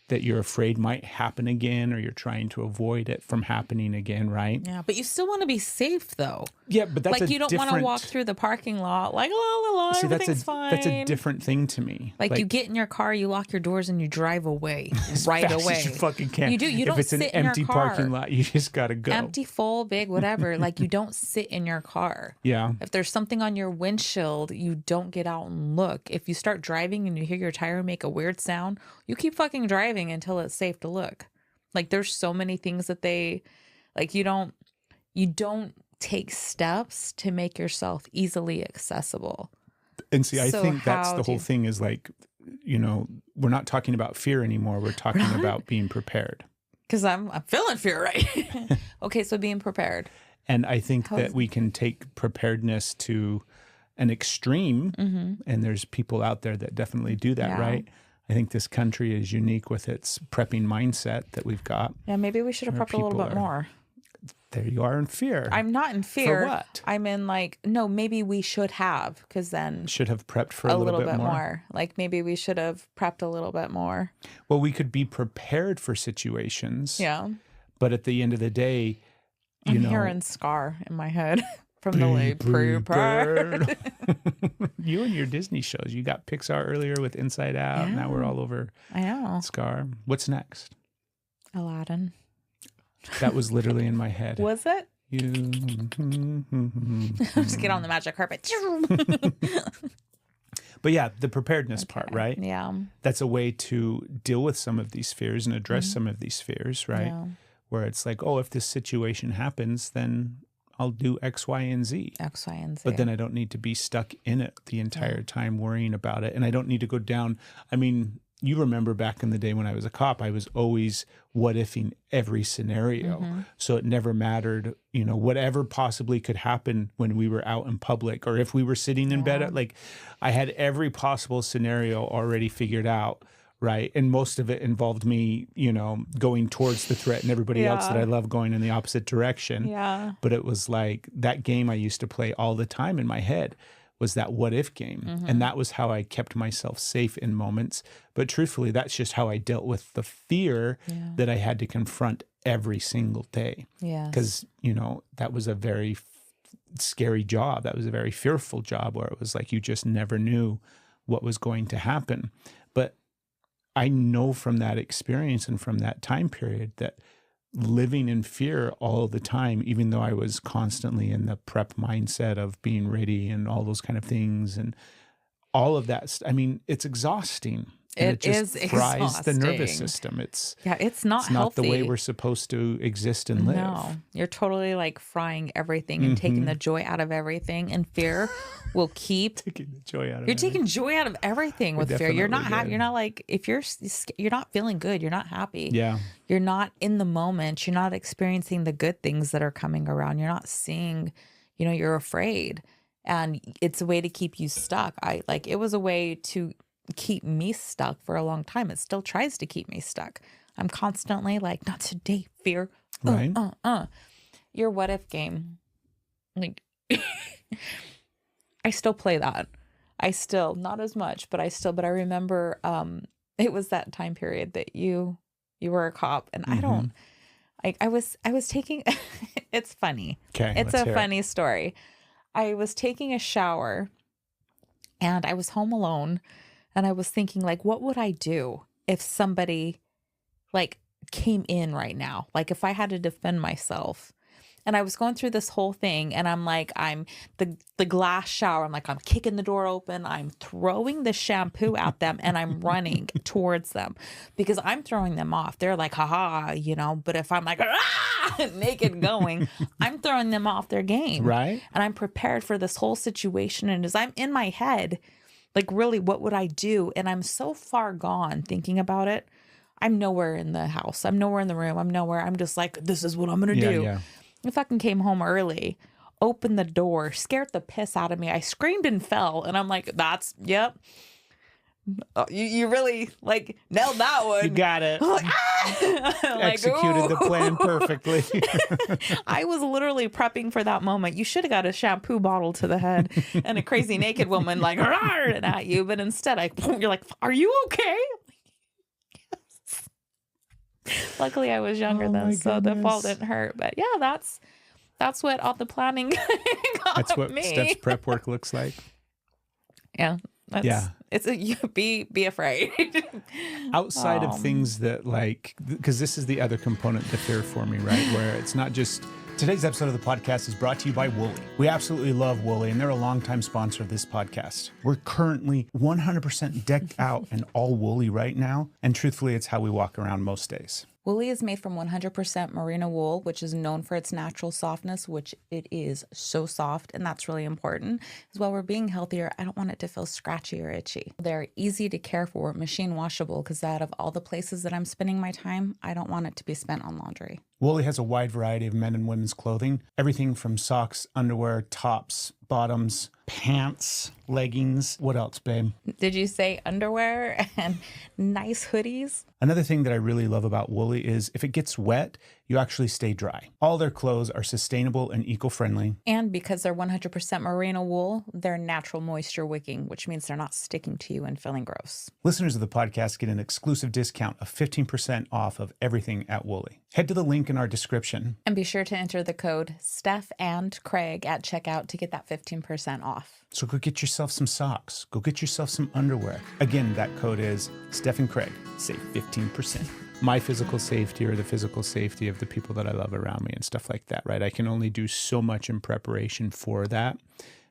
[SPEAKER 2] that you're afraid might happen again, or you're trying to avoid it from happening again, right?
[SPEAKER 1] Yeah, but you still want to be safe, though.
[SPEAKER 2] Yeah, but that's
[SPEAKER 1] like you don't want to
[SPEAKER 2] different-
[SPEAKER 1] walk through the parking lot like, la la la,
[SPEAKER 2] See,
[SPEAKER 1] everything's fine.
[SPEAKER 2] that's a different thing to me.
[SPEAKER 1] Like you get in your car, you lock your doors, and you drive away right
[SPEAKER 2] fast
[SPEAKER 1] away.
[SPEAKER 2] as you fucking can.
[SPEAKER 1] You do. You don't
[SPEAKER 2] if it's
[SPEAKER 1] sit
[SPEAKER 2] an
[SPEAKER 1] in your
[SPEAKER 2] empty
[SPEAKER 1] car.
[SPEAKER 2] parking lot, you just gotta go.
[SPEAKER 1] Empty, full, big, whatever. Like you don't sit in your car.
[SPEAKER 2] Yeah.
[SPEAKER 1] If there's something on your windshield, you don't get out and look. If you start driving and you hear your tire make a weird sound, you keep fucking driving until it's safe to look. Like there's so many things that they, like you don't take steps to make yourself easily accessible.
[SPEAKER 2] And see, I
[SPEAKER 1] So
[SPEAKER 2] think that's
[SPEAKER 1] how
[SPEAKER 2] the
[SPEAKER 1] do
[SPEAKER 2] whole
[SPEAKER 1] you-
[SPEAKER 2] thing is like, we're not talking about fear anymore. We're talking about being prepared.
[SPEAKER 1] Because I'm feeling fear, right? Okay, so being prepared.
[SPEAKER 2] And I think that we can take preparedness to an extreme, and there's people out there that definitely do that,
[SPEAKER 1] Yeah.
[SPEAKER 2] right? I think this country is unique with its prepping mindset that we've got.
[SPEAKER 1] Yeah, maybe we should have
[SPEAKER 2] Or
[SPEAKER 1] prepped a little
[SPEAKER 2] people
[SPEAKER 1] bit
[SPEAKER 2] are-
[SPEAKER 1] more.
[SPEAKER 2] There you are in fear.
[SPEAKER 1] I'm not in fear.
[SPEAKER 2] For what?
[SPEAKER 1] I'm in like, no, maybe we should have, because then
[SPEAKER 2] Should have prepped for
[SPEAKER 1] a
[SPEAKER 2] a
[SPEAKER 1] little
[SPEAKER 2] bit
[SPEAKER 1] bit
[SPEAKER 2] more.
[SPEAKER 1] more. Like maybe we should have prepped a little bit more.
[SPEAKER 2] Well, we could be prepared for situations.
[SPEAKER 1] Yeah.
[SPEAKER 2] But at the end of the day,
[SPEAKER 1] I'm
[SPEAKER 2] you know,
[SPEAKER 1] hearing Scar in my head from the late prepared.
[SPEAKER 2] You and your Disney shows. You got Pixar earlier with Inside Out. Now we're all over
[SPEAKER 1] I know.
[SPEAKER 2] Scar. What's next?
[SPEAKER 1] Aladdin.
[SPEAKER 2] That was literally in my head.
[SPEAKER 1] Was it?
[SPEAKER 2] You.
[SPEAKER 1] Just get on the magic carpet.
[SPEAKER 2] But yeah, the preparedness part, right?
[SPEAKER 1] Yeah.
[SPEAKER 2] That's a way to deal with some of these fears and address some of these fears, right?
[SPEAKER 1] Yeah.
[SPEAKER 2] Where it's like, oh, if this situation happens, then I'll do X, Y, and Z.
[SPEAKER 1] X, Y, and Z.
[SPEAKER 2] But then I don't need to be stuck in it the entire time worrying about it. And I don't need to go down. I mean, you remember back in the day when I was a cop, I was always what ifing every scenario. So it never mattered, whatever possibly could happen when we were out in public, or if we were sitting in bed, like I had every possible scenario already figured out. Right. And most of it involved me, going towards the threat, and everybody else that I love going in the opposite direction.
[SPEAKER 1] Yeah.
[SPEAKER 2] But it was like that game I used to play all the time in my head was that what if game. And that was how I kept myself safe in moments. But truthfully, that's just how I dealt with the fear that I had to confront every single day.
[SPEAKER 1] Yeah.
[SPEAKER 2] Because, that was a very scary job. That was a very fearful job where it was like you just never knew what was going to happen. But I know from that experience and from that time period that living in fear all the time, even though I was constantly in the prep mindset of being ready and all those kind of things and all of that, it's exhausting. And
[SPEAKER 1] It
[SPEAKER 2] just
[SPEAKER 1] is
[SPEAKER 2] fries the nervous
[SPEAKER 1] exhausting.
[SPEAKER 2] system. It's
[SPEAKER 1] it's not
[SPEAKER 2] not
[SPEAKER 1] healthy.
[SPEAKER 2] the way we're supposed to exist and live.
[SPEAKER 1] No, you're totally like frying everything and taking the joy out of everything. And fear will keep.
[SPEAKER 2] Taking the joy out of
[SPEAKER 1] You're
[SPEAKER 2] it.
[SPEAKER 1] taking joy out of everything with fear. You're not
[SPEAKER 2] definitely
[SPEAKER 1] happy.
[SPEAKER 2] did.
[SPEAKER 1] You're not like if you're not feeling good. You're not happy.
[SPEAKER 2] Yeah.
[SPEAKER 1] You're not in the moment. You're not experiencing the good things that are coming around. You're not seeing. You're afraid, and it's a way to keep you stuck. It was a way to keep me stuck for a long time. It still tries to keep me stuck. I'm constantly like, not today, fear.
[SPEAKER 2] Right.
[SPEAKER 1] Your what if game. Like I still play that. Not as much, but I remember it was that time period that you were a cop, and I was taking it's funny.
[SPEAKER 2] Okay.
[SPEAKER 1] It's
[SPEAKER 2] let's
[SPEAKER 1] a
[SPEAKER 2] hear it.
[SPEAKER 1] funny story. I was taking a shower and I was home alone, and I was thinking, like, what would I do if somebody like came in right now? Like if I had to defend myself And I was going through this whole thing, and I'm like, I'm the glass shower. I'm like, I'm kicking the door open. I'm throwing the shampoo at them, and I'm running towards them because I'm throwing them off. They're like, haha, you know. But if I'm like, naked going, I'm throwing them off their game.
[SPEAKER 2] Right.
[SPEAKER 1] And I'm prepared for this whole situation. And as I'm in my head, like, really, what would I do? And I'm so far gone thinking about it. I'm nowhere in the house. I'm nowhere in the room. I'm nowhere. I'm just like, this is what I'm going to do.
[SPEAKER 2] Yeah.
[SPEAKER 1] I fucking came home early, opened the door, scared the piss out of me. I screamed and fell. And I'm like, yep. Oh, you really like nailed that one.
[SPEAKER 2] You got it.
[SPEAKER 1] I'm like, ah!
[SPEAKER 2] Executed the plan perfectly.
[SPEAKER 1] I was literally prepping for that moment. You should have got a shampoo bottle to the head and a crazy naked woman like roaring at you. But instead, you're like, are you okay? Yes. Luckily, I was younger then, so the fall didn't hurt. But yeah, that's what all the planning got
[SPEAKER 2] That's what
[SPEAKER 1] me.
[SPEAKER 2] Steph's prep work looks like.
[SPEAKER 1] Yeah.
[SPEAKER 2] Yeah.
[SPEAKER 1] It's you be afraid.
[SPEAKER 2] Outside of things that like, because this is the other component to fear for me, right? Where it's not just. Today's episode of the podcast is brought to you by Woolly. We absolutely love Woolly, and they're a longtime sponsor of this podcast. We're currently 100% decked out in all Woolly right now, and truthfully, it's how we walk around most days.
[SPEAKER 1] Woolly is made from 100% merino wool, which is known for its natural softness, which it is so soft, and that's really important. As well, we're being healthier. I don't want it to feel scratchy or itchy. They're easy to care for, machine washable, because out of all the places that I'm spending my time, I don't want it to be spent on laundry.
[SPEAKER 2] Woolly has a wide variety of men and women's clothing, everything from socks, underwear, tops, bottoms, pants, leggings. What else, babe?
[SPEAKER 1] Did you say underwear and nice hoodies?
[SPEAKER 2] Another thing that I really love about Woolly is if it gets wet, you actually stay dry. All their clothes are sustainable and eco-friendly.
[SPEAKER 1] And because they're 100% merino wool, they're natural moisture wicking, which means they're not sticking to you and feeling gross.
[SPEAKER 2] Listeners of the podcast get an exclusive discount of 15% off of everything at Woolly. Head to the link in our description.
[SPEAKER 1] And be sure to enter the code Steph and Craig at checkout to get that 15% off.
[SPEAKER 2] So go get yourself some socks. Go get yourself some underwear. Again, that code is Steph and Craig. Save 15%. My physical safety or the physical safety of the people that I love around me and stuff like that, right? I can only do so much in preparation for that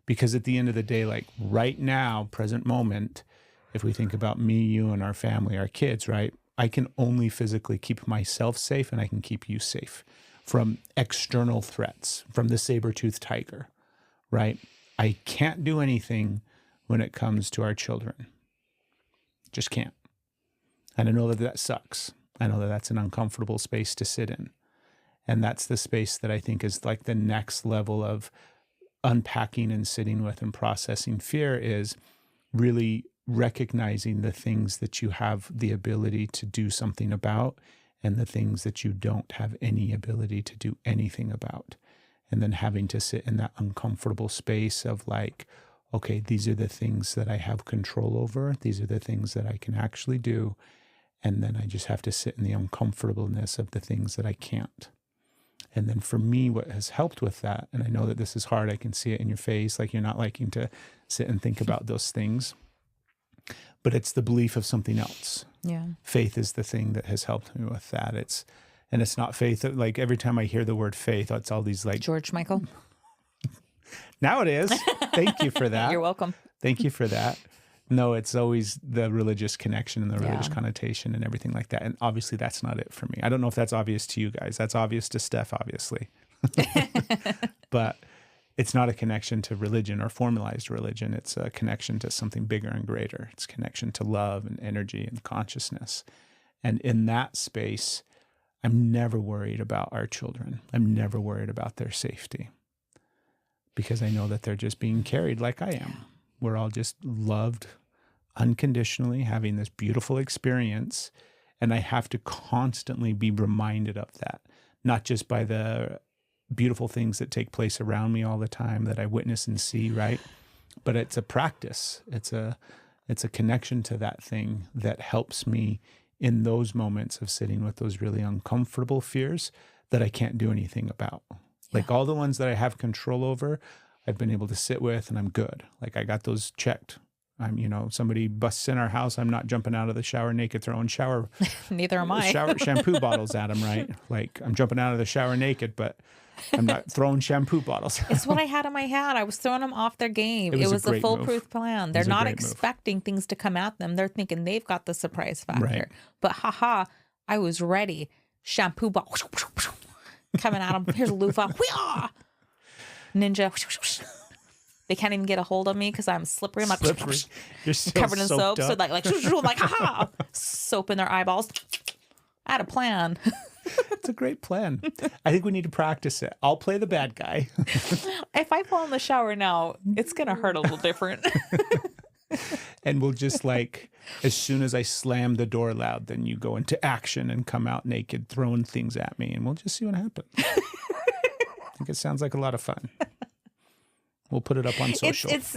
[SPEAKER 2] because at the end of the day, like right now, present moment, if we think about me, you, and our family, our kids, right? I can only physically keep myself safe and I can keep you safe from external threats, from the saber-toothed tiger, right? I can't do anything when it comes to our children. Just can't. And I know that that sucks. I know that that's an uncomfortable space to sit in. And that's the space that I think is like the next level of unpacking and sitting with and processing fear is really recognizing the things that you have the ability to do something about and the things that you don't have any ability to do anything about. And then having to sit in that uncomfortable space of like, okay, these are the things that I have control over. These are the things that I can actually do. And then I just have to sit in the uncomfortableness of the things that I can't. And then for me, what has helped with that, and I know that this is hard, I can see it in your face, like you're not liking to sit and think about those things, but it's the belief of something else.
[SPEAKER 1] Yeah.
[SPEAKER 2] Faith is the thing that has helped me with that. And it's not faith. Like every time I hear the word faith, it's all these like.
[SPEAKER 1] George Michael.
[SPEAKER 2] Now it is. Thank you for that.
[SPEAKER 1] You're welcome.
[SPEAKER 2] Thank you for that. No, it's always the religious connection and the religious connotation and everything like that. And obviously that's not it for me. I don't know if that's obvious to you guys. That's obvious to Steph, obviously. But it's not a connection to religion or formalized religion. It's a connection to something bigger and greater. It's connection to love and energy and consciousness. And in that space, I'm never worried about our children. I'm never worried about their safety because I know that they're just being carried like I am. We're all just loved unconditionally, having this beautiful experience. And I have to constantly be reminded of that, not just by the beautiful things that take place around me all the time that I witness and see, right? But it's a practice. It's a connection to that thing that helps me in those moments of sitting with those really uncomfortable fears that I can't do anything about. Yeah. Like all the ones that I have control over, I've been able to sit with and I'm good. Like I got those checked. Somebody busts in our house. I'm not jumping out of the shower naked, throwing
[SPEAKER 1] Neither am I.
[SPEAKER 2] shampoo bottles at them, right? Like I'm jumping out of the shower naked, but I'm not throwing shampoo bottles.
[SPEAKER 1] It's what I had in my head. I was throwing them off their game. It was a
[SPEAKER 2] great
[SPEAKER 1] foolproof
[SPEAKER 2] move.
[SPEAKER 1] plan.
[SPEAKER 2] It
[SPEAKER 1] They're
[SPEAKER 2] was a
[SPEAKER 1] not
[SPEAKER 2] great move.
[SPEAKER 1] expecting things to come at them. They're thinking they've got the surprise factor.
[SPEAKER 2] Right.
[SPEAKER 1] But haha, I was ready. Shampoo bottle coming at them. Here's a loofah. Whee-ah! Ninja. They can't even get a hold of me because I'm slippery. I'm like
[SPEAKER 2] Slippery. You're still
[SPEAKER 1] covered in soap.
[SPEAKER 2] soaked
[SPEAKER 1] So
[SPEAKER 2] up.
[SPEAKER 1] like haha, soap in their eyeballs. I had a plan.
[SPEAKER 2] It's a great plan. I think we need to practice it. I'll play the bad guy.
[SPEAKER 1] If I fall in the shower now, it's gonna hurt a little different.
[SPEAKER 2] And we'll just like, as soon as I slam the door loud, then you go into action and come out naked, throwing things at me, and we'll just see what happens. I think it sounds like a lot of fun. We'll put it up on social.
[SPEAKER 1] It's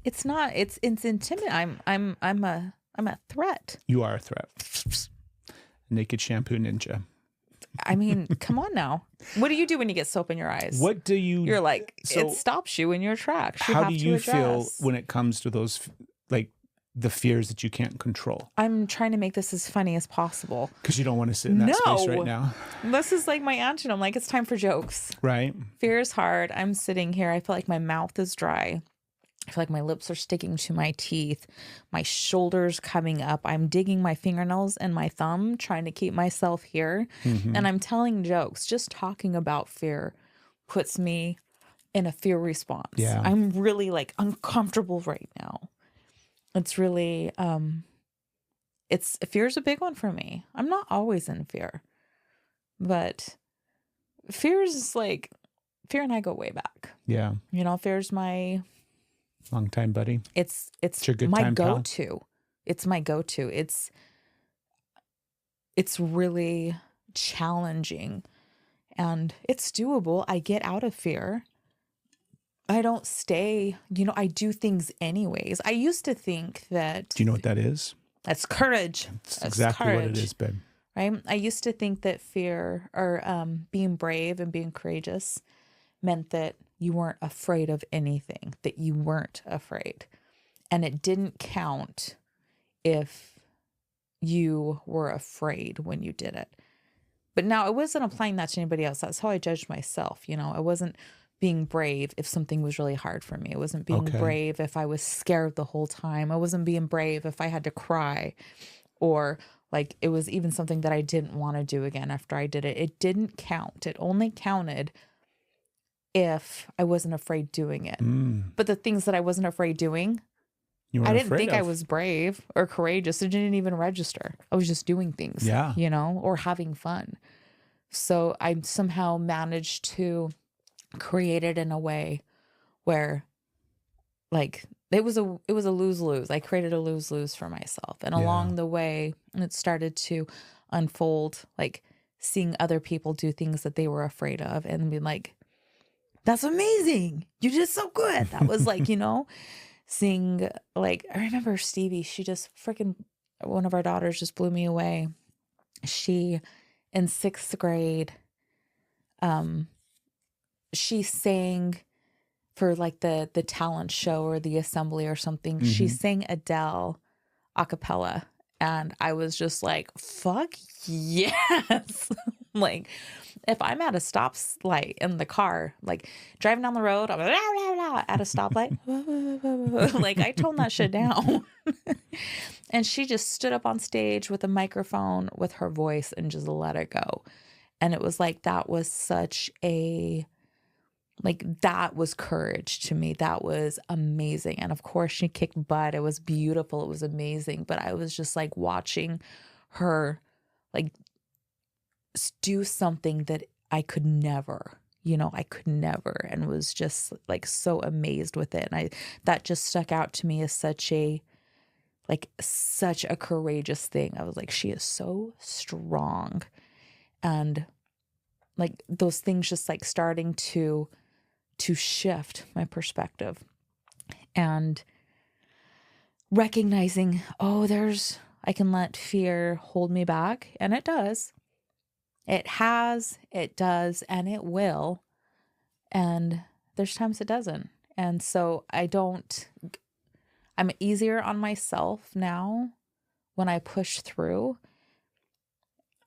[SPEAKER 1] it's not. It's intimidating. I'm a threat.
[SPEAKER 2] You are a threat. Naked shampoo ninja.
[SPEAKER 1] I mean, come on now. What do you do when you get soap in your eyes?
[SPEAKER 2] What do you?
[SPEAKER 1] You're like,
[SPEAKER 2] so
[SPEAKER 1] it stops you in your tracks. You
[SPEAKER 2] how
[SPEAKER 1] have
[SPEAKER 2] do
[SPEAKER 1] to
[SPEAKER 2] you
[SPEAKER 1] address.
[SPEAKER 2] feel when it comes to those, like the fears that you can't control?
[SPEAKER 1] I'm trying to make this as funny as possible.
[SPEAKER 2] Because you don't want to sit in that space right now,
[SPEAKER 1] This is like my antidote. I'm like, it's time for jokes.
[SPEAKER 2] right?
[SPEAKER 1] Fear is hard. I'm sitting here. I feel like my mouth is dry. I feel like my lips are sticking to my teeth. My shoulders coming up. I'm digging my fingernails and my thumb, trying to keep myself here. And I'm telling jokes. Just talking about fear puts me in a fear response.
[SPEAKER 2] Yeah.
[SPEAKER 1] I'm really like uncomfortable right now. It's really, fear is a big one for me. I'm not always in fear, but fear is like, fear and I go way back.
[SPEAKER 2] Yeah.
[SPEAKER 1] You know, fear's my...
[SPEAKER 2] Long time, buddy.
[SPEAKER 1] It's
[SPEAKER 2] your good
[SPEAKER 1] my
[SPEAKER 2] time, pal.
[SPEAKER 1] go-to. It's my go-to. It's really challenging and it's doable. I get out of fear. I don't stay, I do things anyways. I used to think that
[SPEAKER 2] Do you know what that is?
[SPEAKER 1] that's courage.
[SPEAKER 2] That's exactly what it is, babe.
[SPEAKER 1] Right? I used to think that fear or being brave and being courageous meant that you weren't afraid of anything, that you weren't afraid. And it didn't count if you were afraid when you did it. But now I wasn't applying that to anybody else. That's how I judged myself. I wasn't being brave if something was really hard for me. I wasn't being brave if I was scared the whole time. I wasn't being brave if I had to cry, or like it was even something that I didn't want to do again after I did it. It didn't count. It only counted if I wasn't afraid doing it. But the things that I wasn't afraid doing, I didn't think I was brave or courageous. It didn't even register. I was just doing things, or having fun. So I somehow managed to create it in a way where like it was a lose-lose. I created a lose-lose for myself. And along the way, it started to unfold, like seeing other people do things that they were afraid of and being like, that's amazing. You did so good. That was like, seeing, like, I remember Stevie, she just freaking, one of our daughters just blew me away. She, in 6th grade, she sang for like the talent show or the assembly or something. She sang Adele a cappella. And I was just like, fuck yes. Like, if I'm at a stoplight in the car, like driving down the road, I'm like, at a stoplight, like I toned that shit down. And she just stood up on stage with a microphone with her voice and just let it go. And it was like, that was such a, like, that was courage to me. That was amazing. And of course she kicked butt. It was beautiful. It was amazing. But I was just like watching her like do something that I could never, I could never, and was just like so amazed with it. And that just stuck out to me as such a courageous thing. I was like, she is so strong. And like those things just like starting to shift my perspective and recognizing, I can let fear hold me back. And it does. It has, it does, and it will. And there's times it doesn't. And so I'm easier on myself now when I push through.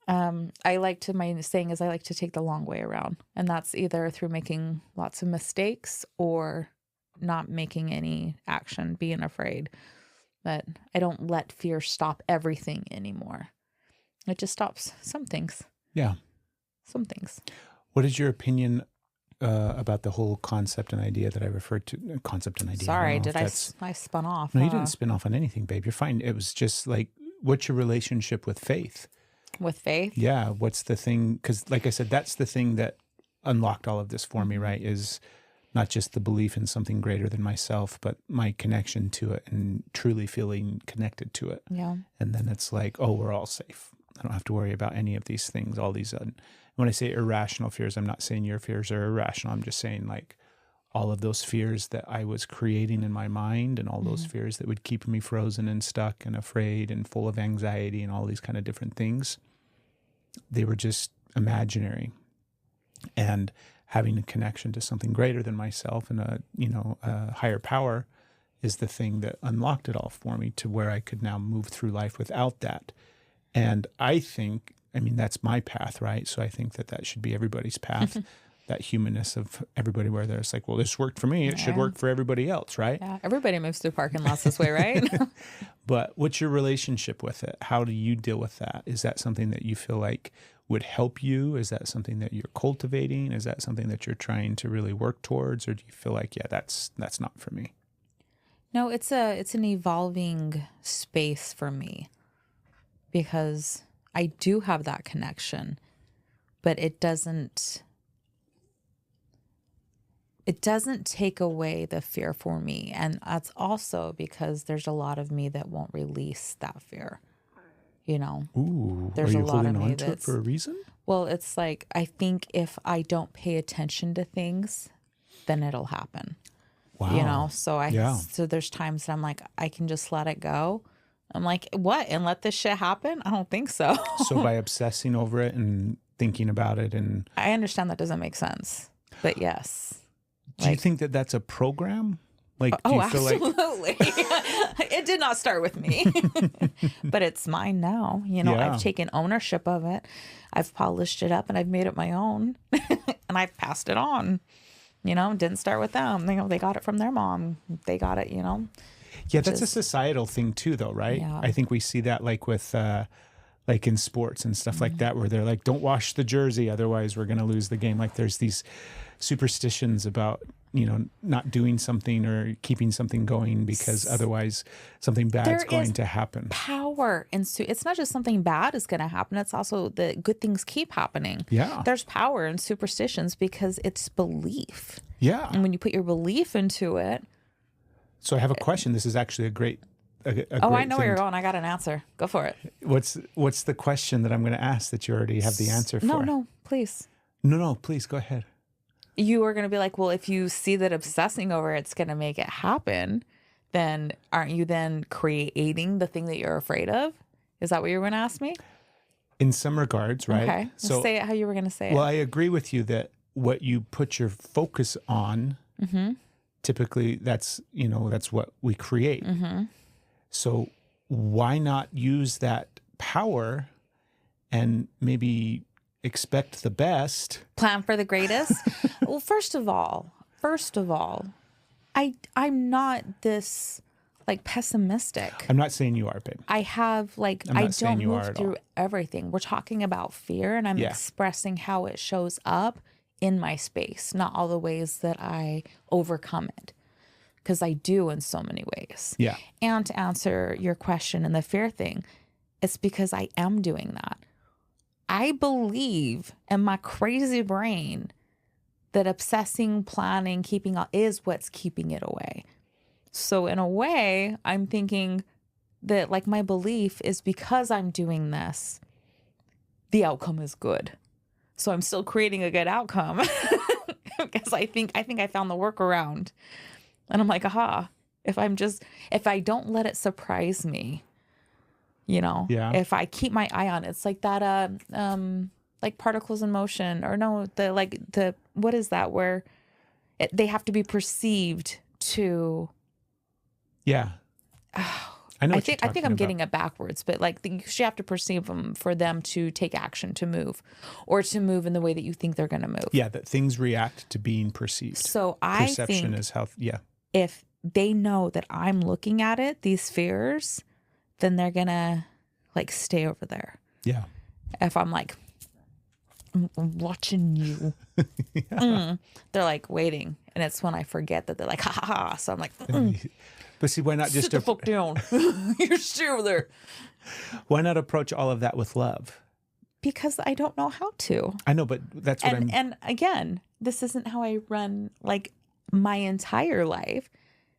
[SPEAKER 1] My saying is I like to take the long way around. And that's either through making lots of mistakes or not making any action, being afraid. But I don't let fear stop everything anymore. It just stops some things.
[SPEAKER 2] Yeah.
[SPEAKER 1] Some things.
[SPEAKER 2] What is your opinion about the whole concept and idea that I referred to? Concept and idea.
[SPEAKER 1] Sorry, I spun off?
[SPEAKER 2] No, you didn't spin off on anything, babe. You're fine. It was just like, what's your relationship with faith?
[SPEAKER 1] With faith?
[SPEAKER 2] Yeah. What's the thing? Because like I said, that's the thing that unlocked all of this for me, right? Is not just the belief in something greater than myself, but my connection to it and truly feeling connected to it.
[SPEAKER 1] Yeah.
[SPEAKER 2] And then it's like, oh, we're all safe. I don't have to worry about any of these things, all these. When I say irrational fears, I'm not saying your fears are irrational. I'm just saying like all of those fears that I was creating in my mind and all those fears that would keep me frozen and stuck and afraid and full of anxiety and all these kind of different things, they were just imaginary. And having a connection to something greater than myself and a higher power is the thing that unlocked it all for me to where I could now move through life without that. And I think, that's my path, right? So I think that should be everybody's path, that humanness of everybody where there's like, well, this worked for me. It should work for everybody else, right?
[SPEAKER 1] Yeah. Everybody moves through parking lots this way, right?
[SPEAKER 2] But what's your relationship with it? How do you deal with that? Is that something that you feel like would help you? Is that something that you're cultivating? Is that something that you're trying to really work towards? Or do you feel like, yeah, that's not for me?
[SPEAKER 1] No, it's an evolving space for me because I do have that connection, but it doesn't take away the fear for me. And that's also because there's a lot of me that won't release that fear.
[SPEAKER 2] Ooh,
[SPEAKER 1] there's
[SPEAKER 2] are you
[SPEAKER 1] a lot
[SPEAKER 2] holding
[SPEAKER 1] of me
[SPEAKER 2] on to it for a reason?
[SPEAKER 1] Well, it's like, I think if I don't pay attention to things, then it'll happen.
[SPEAKER 2] Wow.
[SPEAKER 1] So there's times that I'm like, I can just let it go. I'm like, what? And let this shit happen? I don't think so.
[SPEAKER 2] So by obsessing over it and thinking about it and...
[SPEAKER 1] I understand that doesn't make sense, but yes.
[SPEAKER 2] Do you think that that's a program? Like, do
[SPEAKER 1] oh,
[SPEAKER 2] you feel
[SPEAKER 1] absolutely. It did not start with me, but it's mine now. I've taken ownership of it. I've polished it up and I've made it my own and I've passed it on. Didn't start with them. They got it from their mom. They got it,
[SPEAKER 2] Yeah, that's a societal thing too, though, right?
[SPEAKER 1] Yeah.
[SPEAKER 2] I think we see that like with, like in sports and stuff like that, where they're like, don't wash the jersey, otherwise we're going to lose the game. Like there's these superstitions about, not doing something or keeping something going because otherwise something bad's going to happen.
[SPEAKER 1] Power. And so it's not just something bad is going to happen. It's also the good things keep happening.
[SPEAKER 2] Yeah.
[SPEAKER 1] There's power in superstitions because it's belief.
[SPEAKER 2] Yeah.
[SPEAKER 1] And when you put your belief into it.
[SPEAKER 2] So I have a question. This is actually a great
[SPEAKER 1] I know where you're going. I got an answer. Go for it.
[SPEAKER 2] What's the question that I'm going to ask that you already have the answer for?
[SPEAKER 1] No, please.
[SPEAKER 2] No, please go ahead.
[SPEAKER 1] You are going to be like, well, if you see that obsessing over it's going to make it happen, then aren't you then creating the thing that you're afraid of? Is that what you were going to ask me?
[SPEAKER 2] In some regards, right?
[SPEAKER 1] Okay. So say it how you were going to say it.
[SPEAKER 2] Well, I agree with you that what you put your focus on, typically that's what we create. So why not use that power and maybe expect the best?
[SPEAKER 1] Plan for the greatest? Well, first of all, I'm not this like pessimistic.
[SPEAKER 2] I'm not saying you are, babe.
[SPEAKER 1] I have like,
[SPEAKER 2] I'm not
[SPEAKER 1] I
[SPEAKER 2] saying
[SPEAKER 1] don't
[SPEAKER 2] you are
[SPEAKER 1] move
[SPEAKER 2] at
[SPEAKER 1] through
[SPEAKER 2] all.
[SPEAKER 1] everything. We're talking about fear and I'm expressing how it shows up in my space, not all the ways that I overcome it. Because I do in so many ways.
[SPEAKER 2] Yeah.
[SPEAKER 1] And to answer your question and the fear thing, it's because I am doing that. I believe in my crazy brain that obsessing, planning, keeping up is what's keeping it away. So in a way, I'm thinking that like my belief is because I'm doing this, the outcome is good. So I'm still creating a good outcome because I think I found the workaround. And I'm like, aha, if I don't let it surprise me, if I keep my eye on it, it's like that, like particles in motion or no, what is that where they have to be perceived to.
[SPEAKER 2] Yeah. I know
[SPEAKER 1] I
[SPEAKER 2] what you're
[SPEAKER 1] think
[SPEAKER 2] talking
[SPEAKER 1] I'm
[SPEAKER 2] about.
[SPEAKER 1] getting it backwards, but like you should have to perceive them for them to take action to move, or to move in the way that you think they're going to move.
[SPEAKER 2] Yeah, that things react to being perceived.
[SPEAKER 1] So I
[SPEAKER 2] Perception
[SPEAKER 1] think
[SPEAKER 2] is how. Yeah.
[SPEAKER 1] if they know that I'm looking at it, these fears, then they're gonna like stay over there.
[SPEAKER 2] Yeah.
[SPEAKER 1] If I'm like, I'm watching you, they're like waiting, and it's when I forget that they're like, ha ha ha. So I'm like,
[SPEAKER 2] But see, why not
[SPEAKER 1] sit
[SPEAKER 2] just
[SPEAKER 1] the fuck down. You're still there.
[SPEAKER 2] why not approach all of that with love?
[SPEAKER 1] Because I don't know how to.
[SPEAKER 2] I know, but that's what
[SPEAKER 1] And again, this isn't how I run like my entire life.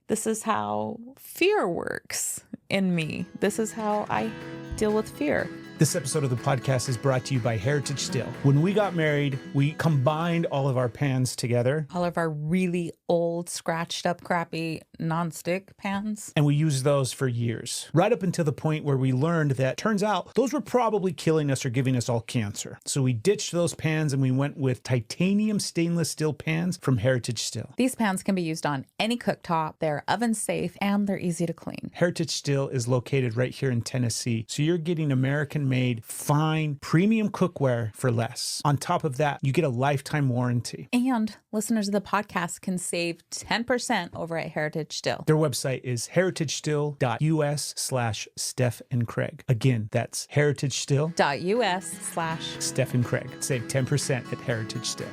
[SPEAKER 1] This is how fear works in me. This is how I deal with fear.
[SPEAKER 2] This episode of the podcast is brought to you by Heritage Still. When we got married, we combined all of our pans together
[SPEAKER 1] All of our really old, scratched up, crappy nonstick pans.
[SPEAKER 2] and we used those for years. Right up until the point where we learned that turns out those were probably killing us or giving us all cancer. So we ditched those pans and we went with titanium stainless steel pans from Heritage Still.
[SPEAKER 1] These pans can be used on any cooktop. They're oven safe and they're easy to clean.
[SPEAKER 2] Heritage Still is located right here in Tennessee. So you're getting American-made, fine, premium cookware for less. On top of that, you get a lifetime warranty.
[SPEAKER 1] And listeners of the podcast can save 10% over at Heritage Still.
[SPEAKER 2] Their website is heritagestill.us/Steph and Craig. Again, that's heritagestill.us/Steph
[SPEAKER 1] .us/.
[SPEAKER 2] and Craig. Save 10% at Heritage Still.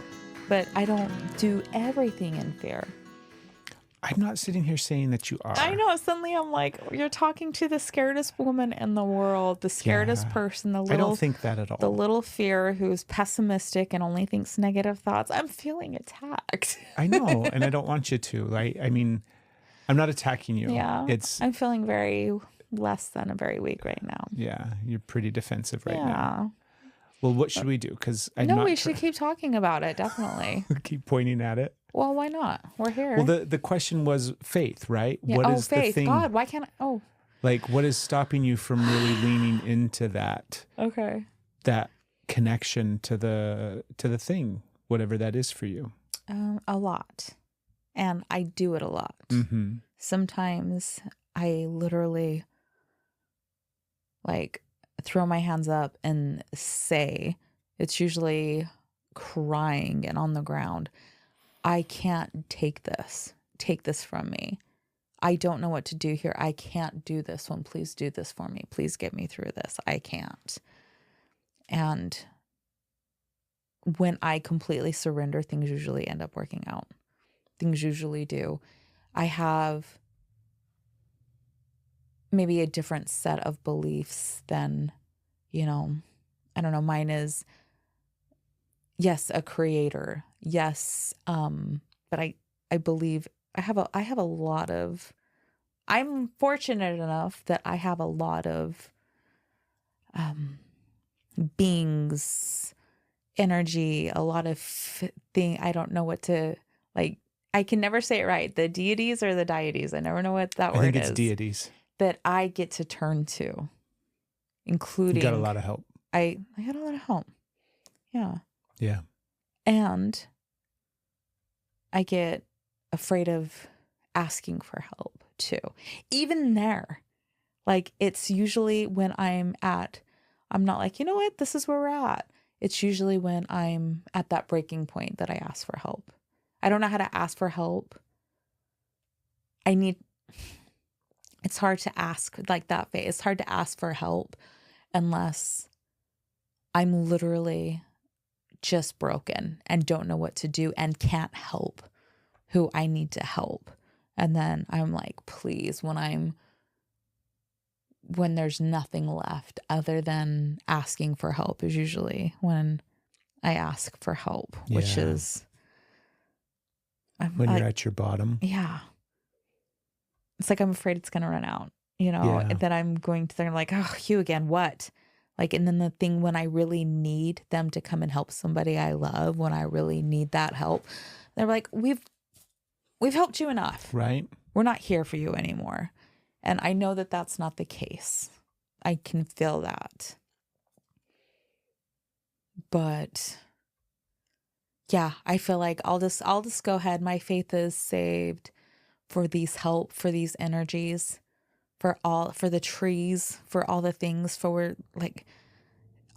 [SPEAKER 1] But I don't do everything in fear.
[SPEAKER 2] I'm not sitting here saying that you are.
[SPEAKER 1] I know. Suddenly I'm like, you're talking to the scaredest woman in the world, the scaredest person,
[SPEAKER 2] I don't think that at all.
[SPEAKER 1] the little fear who's pessimistic and only thinks negative thoughts. I'm feeling attacked.
[SPEAKER 2] I know, and I don't want you to. I mean, I'm not attacking you.
[SPEAKER 1] Yeah.
[SPEAKER 2] It's
[SPEAKER 1] I'm feeling very less than a very weak right now.
[SPEAKER 2] yeah, you're pretty defensive right now.
[SPEAKER 1] Yeah.
[SPEAKER 2] Well, what should we do? Because I'm
[SPEAKER 1] No,
[SPEAKER 2] not
[SPEAKER 1] we should keep talking about it, definitely.
[SPEAKER 2] keep pointing at it.
[SPEAKER 1] Well, why not? We're here.
[SPEAKER 2] Well, the question was faith, right?
[SPEAKER 1] yeah.
[SPEAKER 2] What
[SPEAKER 1] oh,
[SPEAKER 2] is
[SPEAKER 1] faith.
[SPEAKER 2] the thing?
[SPEAKER 1] God, why can't I? Oh,
[SPEAKER 2] Like, what is stopping you from really leaning into that
[SPEAKER 1] okay.
[SPEAKER 2] connection to the thing, whatever that is for you?
[SPEAKER 1] A lot. And I do it a lot.
[SPEAKER 2] Mm-hmm.
[SPEAKER 1] Sometimes I literally like throw my hands up and say, it's usually crying and on the ground, I can't take this. Take this from me. I don't know what to do here. I can't do this one. Please do this for me. Please get me through this. I can't. And when I completely surrender, things usually end up working out. Things usually do. I have maybe a different set of beliefs than, I don't know, mine is, yes, a creator. Yes. But I believe I have a lot of, I'm fortunate enough that I have a lot of beings, energy, a lot of I don't know what to, like, I can never say it right. The deities or the deities. I never know what that word is.
[SPEAKER 2] I think it's deities.
[SPEAKER 1] That I get to turn to, including.
[SPEAKER 2] You got a lot of help.
[SPEAKER 1] I got a lot of help. Yeah.
[SPEAKER 2] Yeah.
[SPEAKER 1] And I get afraid of asking for help too. Even there, like it's usually when I'm not like, you know what, this is where we're at. It's usually when I'm at that breaking point that I ask for help. I don't know how to ask for help. It's hard to ask like that. It's hard to ask for help unless I'm literally just broken and don't know what to do and can't help who I need to help. And then I'm like, please, when there's nothing left other than asking for help is usually when I ask for help, which
[SPEAKER 2] Yeah.
[SPEAKER 1] is
[SPEAKER 2] When you're at your bottom.
[SPEAKER 1] yeah. It's like I'm afraid it's going to run out,
[SPEAKER 2] Yeah.
[SPEAKER 1] and then I'm going to, they're like, oh, you again, what? Like, and then the thing when I really need them to come and help somebody I love, when I really need that help, they're like, we've helped you enough.
[SPEAKER 2] Right.
[SPEAKER 1] We're not here for you anymore. And I know that that's not the case. I can feel that. But yeah, I feel like I'll just go ahead. My faith is saved for these energies, for the trees, for all the things, for like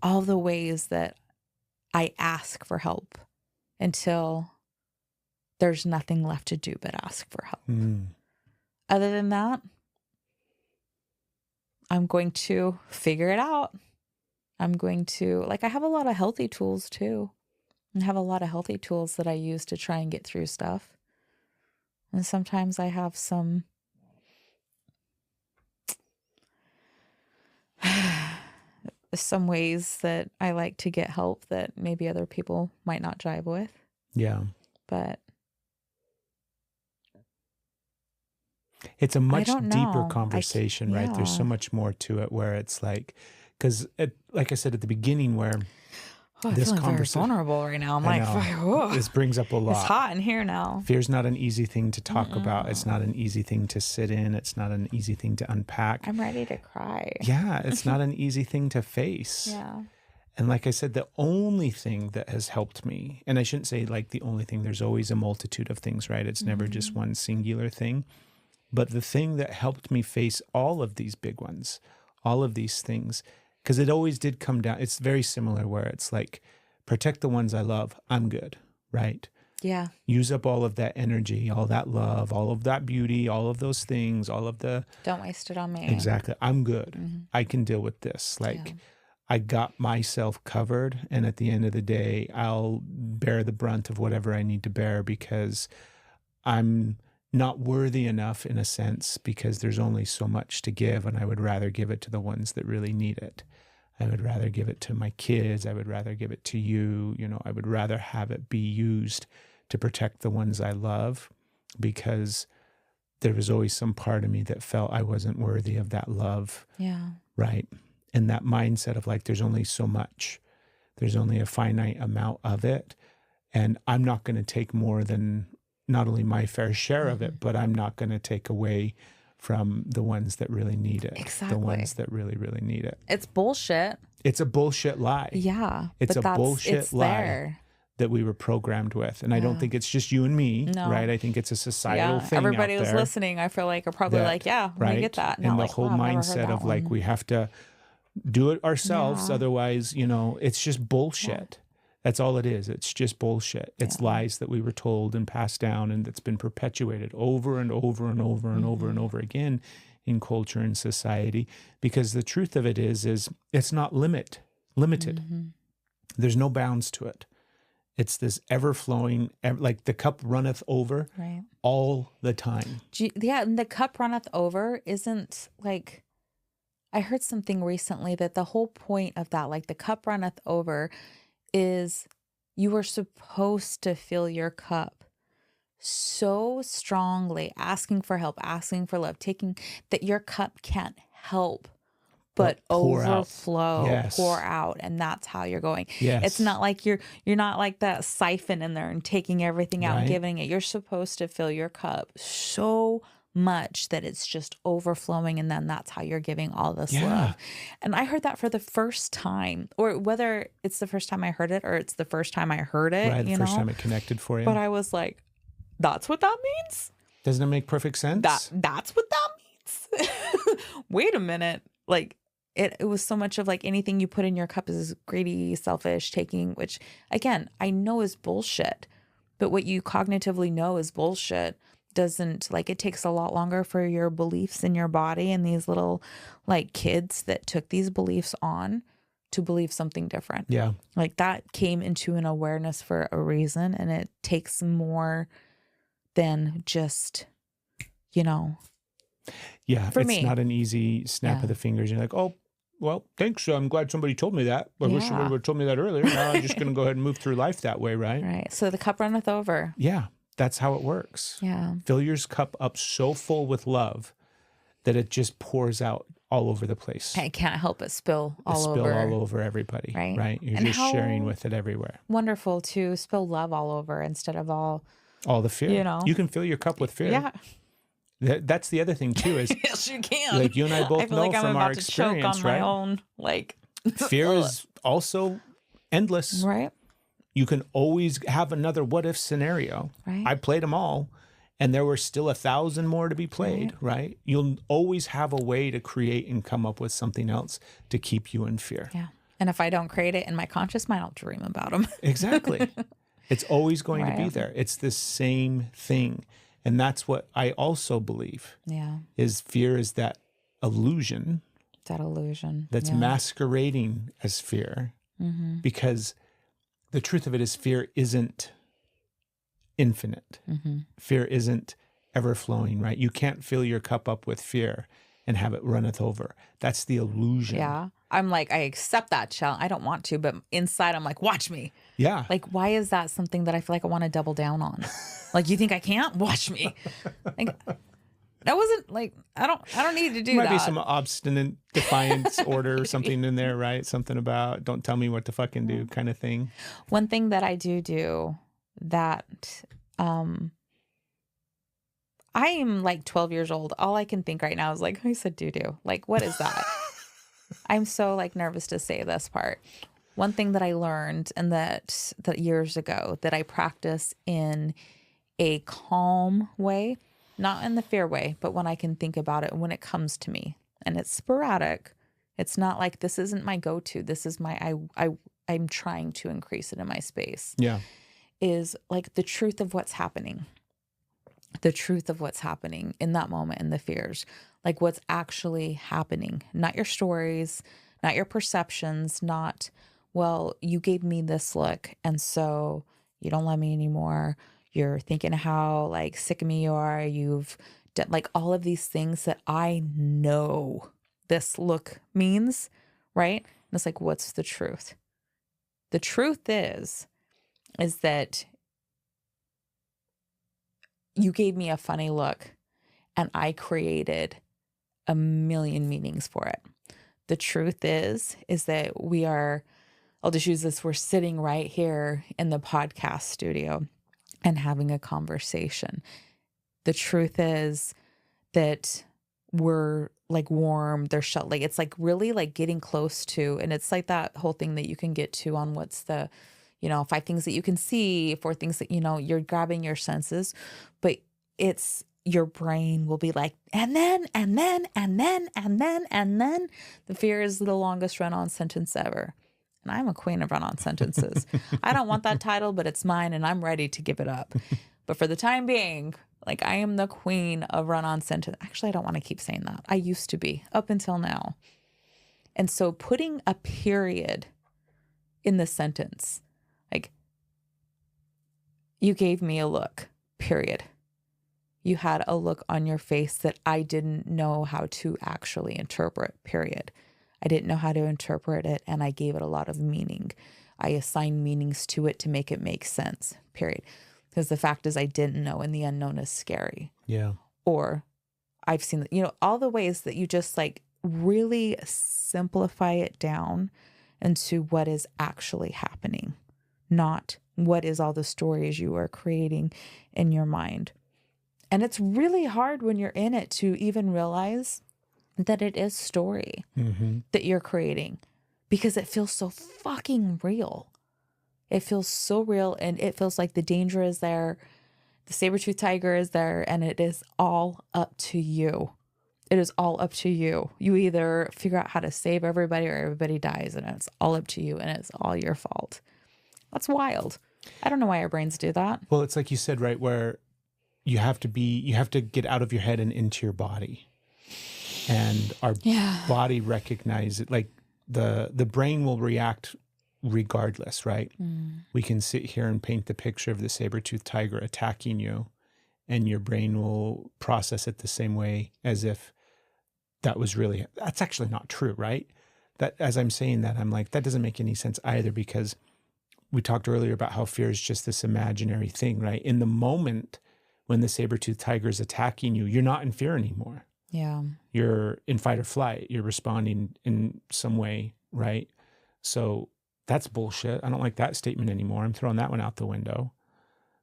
[SPEAKER 1] all the ways that I ask for help until there's nothing left to do but ask for help. Other than that, I'm going to figure it out. I'm going to, like, I have a lot of healthy tools too. I have a lot of healthy tools that I use to try and get through stuff. And sometimes I have some ways that I like to get help that maybe other people might not jive with.
[SPEAKER 2] Yeah.
[SPEAKER 1] But
[SPEAKER 2] it's a much
[SPEAKER 1] don't
[SPEAKER 2] deeper
[SPEAKER 1] know.
[SPEAKER 2] conversation, right? There's so
[SPEAKER 1] Yeah.
[SPEAKER 2] much more to it where it's like, because like I said at the beginning, where
[SPEAKER 1] I'm
[SPEAKER 2] this
[SPEAKER 1] feeling very
[SPEAKER 2] conversation,
[SPEAKER 1] vulnerable right now. I'm
[SPEAKER 2] I
[SPEAKER 1] like,
[SPEAKER 2] know.
[SPEAKER 1] whoa,
[SPEAKER 2] This brings up a lot.
[SPEAKER 1] it's hot in here now.
[SPEAKER 2] Fear's not an easy thing to talk about. It's not an easy thing to sit in. It's not an easy thing to unpack.
[SPEAKER 1] I'm ready to cry.
[SPEAKER 2] Yeah, it's not an easy thing to face.
[SPEAKER 1] Yeah.
[SPEAKER 2] And like I said, the only thing that has helped me, and I shouldn't say like the only thing, there's always a multitude of things, right? It's never just one singular thing. But the thing that helped me face all of these big ones, all of these things, because it always did come down, it's very similar where it's like, protect the ones I love, I'm good, right?
[SPEAKER 1] Yeah.
[SPEAKER 2] Use up all of that energy, all that love, all of that beauty, all of those things, all of the...
[SPEAKER 1] Don't waste it on me.
[SPEAKER 2] Exactly. I'm good. I can deal with this. Like, I got myself covered. And at the end of the day, I'll bear the brunt of whatever I need to bear because I'm not worthy enough in a sense because there's only so much to give. And I would rather give it to the ones that really need it. I would rather give it to my kids. I would rather give it to you. You know, I would rather have it be used to protect the ones I love because there was always some part of me that felt I wasn't worthy of that love.
[SPEAKER 1] Yeah.
[SPEAKER 2] Right. And that mindset of like, there's only so much, there's only a finite amount of it. And I'm not going to take more than not only my fair share of it, but I'm not going to take away from the ones that really need it.
[SPEAKER 1] Exactly.
[SPEAKER 2] The ones that really, really need it.
[SPEAKER 1] It's bullshit.
[SPEAKER 2] It's a bullshit lie.
[SPEAKER 1] Yeah.
[SPEAKER 2] It's
[SPEAKER 1] but
[SPEAKER 2] a bullshit lie
[SPEAKER 1] there.
[SPEAKER 2] that we were programmed with. And I don't think it's just you and me,
[SPEAKER 1] No.
[SPEAKER 2] right? I think it's a societal thing
[SPEAKER 1] Everybody
[SPEAKER 2] out
[SPEAKER 1] who's
[SPEAKER 2] there.
[SPEAKER 1] listening, I feel like are probably
[SPEAKER 2] that,
[SPEAKER 1] like, yeah,
[SPEAKER 2] right?
[SPEAKER 1] I get that.
[SPEAKER 2] And
[SPEAKER 1] Not
[SPEAKER 2] the
[SPEAKER 1] like,
[SPEAKER 2] whole
[SPEAKER 1] wow, I've never heard
[SPEAKER 2] mindset
[SPEAKER 1] that
[SPEAKER 2] of like,
[SPEAKER 1] one.
[SPEAKER 2] we have to do it ourselves.
[SPEAKER 1] Yeah.
[SPEAKER 2] Otherwise, you know, it's just bullshit. That's all it is. It's just bullshit. It's lies that we were told and passed down and that's been perpetuated over and over and over and over and over again in culture and society. Because the truth of it is it's not limited. There's no bounds to it. It's this ever-flowing, like the cup runneth over all the time.
[SPEAKER 1] Yeah, and the cup runneth over isn't like, I heard something recently that the whole point of that, like the cup runneth over, is you are supposed to fill your cup so strongly, asking for help, asking for love, taking that your cup can't help but
[SPEAKER 2] pour out.
[SPEAKER 1] overflow, pour out, and that's how you're going.
[SPEAKER 2] Yes.
[SPEAKER 1] It's not like you're not like that siphon in there and taking everything out and giving it. You're supposed to fill your cup so much that it's just overflowing, and then that's how you're giving all this love. And I heard that for the first time, or whether it's the first time I heard it or it's the first time I heard it,
[SPEAKER 2] Right, the first time it connected for you.
[SPEAKER 1] But I was like, that's what that means?
[SPEAKER 2] Doesn't it make perfect sense?
[SPEAKER 1] That's what that means? Wait a minute. Like, it was so much of like anything you put in your cup is greedy, selfish, taking, which again, I know is bullshit. But what you cognitively know is bullshit doesn't, like, it takes a lot longer for your beliefs in your body and these little like kids that took these beliefs on to believe something different.
[SPEAKER 2] Yeah.
[SPEAKER 1] Like that came into an awareness for a reason, and it takes more than just, you know.
[SPEAKER 2] Yeah,
[SPEAKER 1] for
[SPEAKER 2] it's
[SPEAKER 1] me.
[SPEAKER 2] not an easy snap of the fingers. You're like, oh, well, thanks. I'm glad somebody told me that. I wish somebody would have told me that earlier. Now I'm just going to go ahead and move through life that way, right?
[SPEAKER 1] Right. So the cup runneth over.
[SPEAKER 2] Yeah, that's how it works.
[SPEAKER 1] Yeah.
[SPEAKER 2] Fill your cup up so full with love that it just pours out all over the place.
[SPEAKER 1] I can't help but spill all
[SPEAKER 2] over everybody.
[SPEAKER 1] Right.
[SPEAKER 2] You're
[SPEAKER 1] And
[SPEAKER 2] just sharing with it everywhere.
[SPEAKER 1] Wonderful to spill love all over instead of all
[SPEAKER 2] the fear.
[SPEAKER 1] You know.
[SPEAKER 2] You can fill your cup with fear.
[SPEAKER 1] Yeah.
[SPEAKER 2] That's the other thing too is
[SPEAKER 1] Yes, you can.
[SPEAKER 2] like you and I both
[SPEAKER 1] I feel
[SPEAKER 2] know
[SPEAKER 1] like I'm
[SPEAKER 2] from
[SPEAKER 1] about
[SPEAKER 2] our
[SPEAKER 1] to
[SPEAKER 2] experience,
[SPEAKER 1] choke on
[SPEAKER 2] right?
[SPEAKER 1] my own, like
[SPEAKER 2] Fear is also endless.
[SPEAKER 1] right.
[SPEAKER 2] You can always have another what if scenario.
[SPEAKER 1] Right.
[SPEAKER 2] I played them all, and there were still 1,000 more to be played, right? You'll always have a way to create and come up with something else to keep you in fear.
[SPEAKER 1] Yeah. And if I don't create it in my conscious mind, I'll dream about them.
[SPEAKER 2] Exactly. It's always going to be
[SPEAKER 1] Right.
[SPEAKER 2] there. It's the same thing. And that's what I also believe
[SPEAKER 1] Yeah.
[SPEAKER 2] is fear is that illusion
[SPEAKER 1] That illusion.
[SPEAKER 2] that's
[SPEAKER 1] Yeah.
[SPEAKER 2] masquerading as fear,
[SPEAKER 1] Mm-hmm.
[SPEAKER 2] because the truth of it is fear isn't infinite.
[SPEAKER 1] Mm-hmm.
[SPEAKER 2] Fear isn't ever flowing, right? You can't fill your cup up with fear and have it runneth over. That's the illusion.
[SPEAKER 1] Yeah. I'm like, I accept that challenge. I don't want to, but inside I'm like, watch me.
[SPEAKER 2] Yeah.
[SPEAKER 1] Like, why is that something that I feel like I want to double down on? Like, you think I can't? Watch me. Like, that wasn't like, I don't need to do
[SPEAKER 2] Might
[SPEAKER 1] that.
[SPEAKER 2] be some obstinate defiance order or something in there, right? Something about don't tell me what to fucking do kind of thing.
[SPEAKER 1] One thing that I do that, I am like 12 years old. All I can think right now is like, I said doo-doo. Like, what is that? I'm so like nervous to say this part. One thing that I learned and that years ago that I practice in a calm way, not in the fear way, but when I can think about it when it comes to me, and it's sporadic. It's not like this isn't my go-to. This is my, I'm trying to increase it in my space.
[SPEAKER 2] Yeah.
[SPEAKER 1] Is like the truth of what's happening. The truth of what's happening in that moment in the fears, like what's actually happening, not your stories, not your perceptions, not, well, you gave me this look and so you don't love me anymore. You're thinking how like sick of me you are. You've done like all of these things that I know this look means, right? And it's like, what's the truth? The truth is that you gave me a funny look and I created a million meanings for it. The truth is that I'll just use this, we're sitting right here in the podcast studio and having a conversation. The truth is that we're like warm, they're shut, like it's like really like getting close to, and it's like that whole thing that you can get to on what's the, 5 things that you can see, 4 things that, you're grabbing your senses, but it's your brain will be like, and then, the fear is the longest run-on sentence ever. And I'm a queen of run-on sentences. I don't want that title, but it's mine and I'm ready to give it up. But for the time being, like I am the queen of run-on sentence. Actually, I don't want to keep saying that. I used to be up until now. And so putting a period in the sentence, like, you gave me a look, period. You had a look on your face that I didn't know how to actually interpret, period. I didn't know how to interpret it, and I gave it a lot of meaning. I assigned meanings to it to make it make sense, period. Because the fact is I didn't know, and the unknown is scary.
[SPEAKER 2] Yeah.
[SPEAKER 1] Or I've seen, all the ways that you just like really simplify it down into what is actually happening, not what is all the stories you are creating in your mind. And it's really hard when you're in it to even realize that it is story that you're creating, because it feels so fucking real. It feels so real, and it feels like the danger is there. The saber-toothed tiger is there, and it is all up to you. It is all up to you. You either figure out how to save everybody or everybody dies, and it's all up to you, and it's all your fault. That's wild. I don't know why our brains do that.
[SPEAKER 2] Well, it's like you said, right, where you have to get out of your head and into your body. And our body recognizes it. Like the brain will react regardless, right? We can sit here and paint the picture of the saber-toothed tiger attacking you, and your brain will process it the same way as if that's actually not true, right? That as I'm saying that, I'm like, that doesn't make any sense either, because we talked earlier about how fear is just this imaginary thing, right? In the moment when the saber-toothed tiger is attacking you, you're not in fear anymore.
[SPEAKER 1] Yeah.
[SPEAKER 2] You're in fight or flight. You're responding in some way, right? So that's bullshit. I don't like that statement anymore. I'm throwing that one out the window,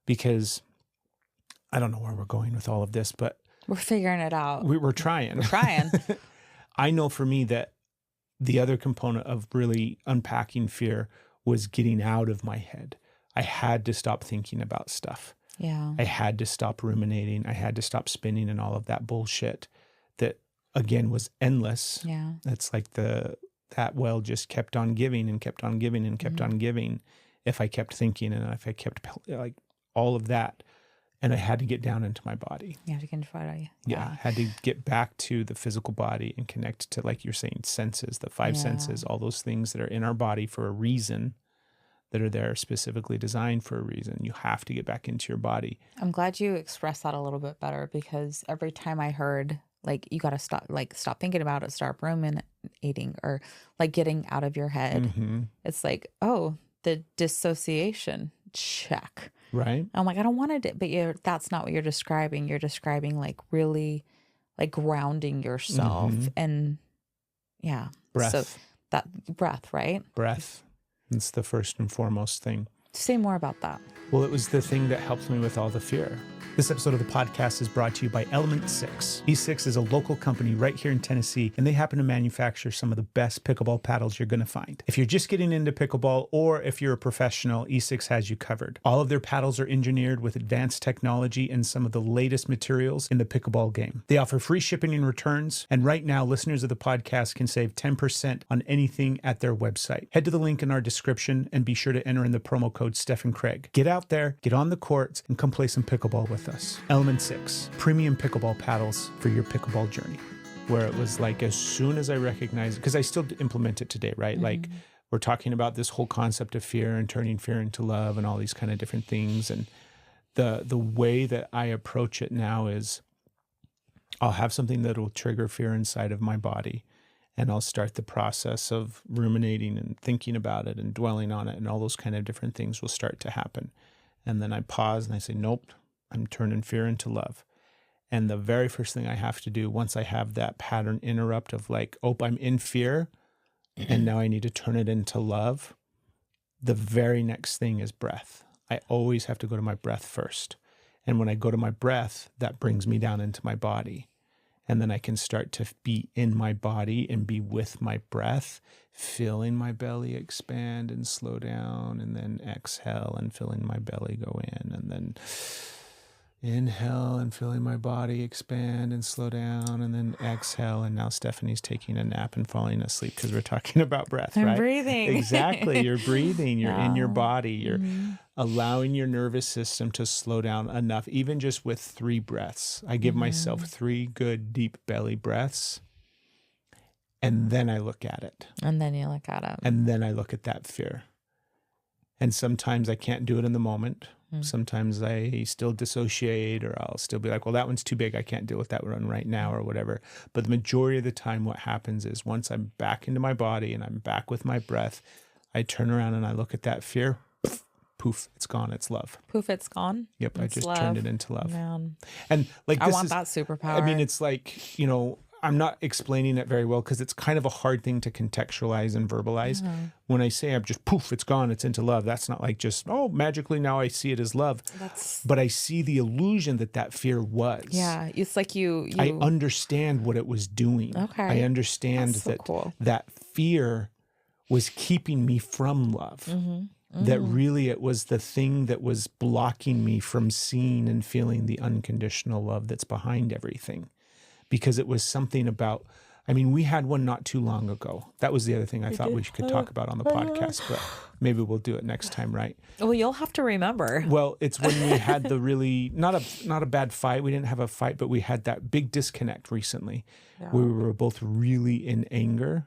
[SPEAKER 2] because I don't know where we're going with all of this, but
[SPEAKER 1] We're figuring it out.
[SPEAKER 2] we're trying.
[SPEAKER 1] We're trying.
[SPEAKER 2] I know for me that the other component of really unpacking fear was getting out of my head. I had to stop thinking about stuff.
[SPEAKER 1] Yeah.
[SPEAKER 2] I had to stop ruminating. I had to stop spinning and all of that bullshit that, again, was endless.
[SPEAKER 1] Yeah.
[SPEAKER 2] It's like that well just kept on giving and kept on giving and kept on giving if I kept thinking and if I kept like all of that. And I had to get down into my body.
[SPEAKER 1] You have to control you.
[SPEAKER 2] Yeah. Had to get back to the physical body and connect to, like you're saying, senses, the five senses, all those things that are in our body for a reason, that are there specifically designed for a reason. You have to get back into your body.
[SPEAKER 1] I'm glad you expressed that a little bit better, because every time I heard, like, you got to stop thinking about it, start ruminating, or like getting out of your head. It's like, oh, the dissociation, check.
[SPEAKER 2] Right.
[SPEAKER 1] I'm like, I don't want to, but that's not what you're describing. You're describing like really like grounding yourself and
[SPEAKER 2] Breath.
[SPEAKER 1] So that breath, right?
[SPEAKER 2] Breath. It's the first and foremost thing.
[SPEAKER 1] Say more about that.
[SPEAKER 2] Well, it was the thing that helped me with all the fear. This episode of the podcast is brought to you by Element 6. E6 is a local company right here in Tennessee, and they happen to manufacture some of the best pickleball paddles you're going to find. If you're just getting into pickleball, or if you're a professional, E6 has you covered. All of their paddles are engineered with advanced technology and some of the latest materials in the pickleball game. They offer free shipping and returns, and right now, listeners of the podcast can save 10% on anything at their website. Head to the link in our description and be sure to enter in the promo code Steph Craig. Get out there, get on the courts, and come play some pickleball with us. Element 6, premium pickleball paddles for your pickleball journey. Where it was like, as soon as I recognized, because I still implement it today, right? Like, we're talking about this whole concept of fear and turning fear into love and all these kind of different things. And the way that I approach it now is, I'll have something that will trigger fear inside of my body, and I'll start the process of ruminating and thinking about it and dwelling on it, and all those kind of different things will start to happen. And then I pause and I say, nope, I'm turning fear into love. And the very first thing I have to do, once I have that pattern interrupt of like, oh, I'm in fear and now I need to turn it into love, the very next thing is breath. I always have to go to my breath first. And when I go to my breath, that brings me down into my body. And then I can start to be in my body and be with my breath, feeling my belly expand and slow down, and then exhale and feeling my belly go in, and then inhale and feeling my body expand and slow down, and then exhale. And now Stephanie's taking a nap and falling asleep because we're talking about breath, right?
[SPEAKER 1] I'm breathing.
[SPEAKER 2] Exactly. You're breathing. You're in your body. You're allowing your nervous system to slow down enough, even just with 3 breaths. I give myself 3 good, deep belly breaths. And then I look at it.
[SPEAKER 1] And then you look at it.
[SPEAKER 2] And then I look at that fear. And sometimes I can't do it in the moment. Sometimes I still dissociate, or I'll still be like, well, that one's too big. I can't deal with that one right now, or whatever. But the majority of the time, what happens is, once I'm back into my body and I'm back with my breath, I turn around and I look at that fear. Poof, it's gone. It's love.
[SPEAKER 1] Poof, it's gone.
[SPEAKER 2] Yep, I just turned it into love.
[SPEAKER 1] Man.
[SPEAKER 2] And like,
[SPEAKER 1] I want that superpower.
[SPEAKER 2] I mean, it's like, you know, I'm not explaining it very well because it's kind of a hard thing to contextualize and verbalize. When I say I'm just poof, it's gone, it's into love, that's not like just, oh, magically now I see it as love. But I see the illusion that fear was.
[SPEAKER 1] Yeah, it's like you
[SPEAKER 2] I understand what it was doing.
[SPEAKER 1] Okay.
[SPEAKER 2] I understand
[SPEAKER 1] That's so cool.
[SPEAKER 2] that fear was keeping me from love. That really it was the thing that was blocking me from seeing and feeling the unconditional love that's behind everything. Because it was something about, I mean, we had one not too long ago. That was the other thing I thought we could talk about on the podcast, but maybe we'll do it next time, right?
[SPEAKER 1] Well, you'll have to remember.
[SPEAKER 2] Well, it's when we had the really, not a bad fight. We didn't have a fight, but we had that big disconnect recently where we were both really in anger,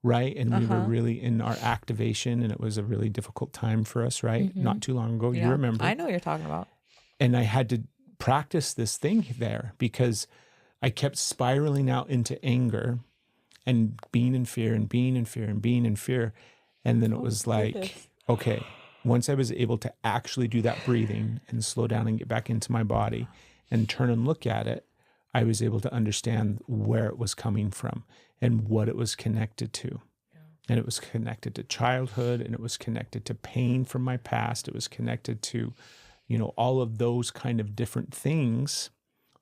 [SPEAKER 2] right? And we were really in our activation, and it was a really difficult time for us, right? Not too long ago. You remember.
[SPEAKER 1] I know what you're talking about.
[SPEAKER 2] And I had to practice this thing there because I kept spiraling out into anger and being in fear and being in fear and being in fear. And then it was like, okay, once I was able to actually do that breathing and slow down and get back into my body and turn and look at it, I was able to understand where it was coming from and what it was connected to. And it was connected to childhood, and it was connected to pain from my past. It was connected to, you know, all of those kind of different things.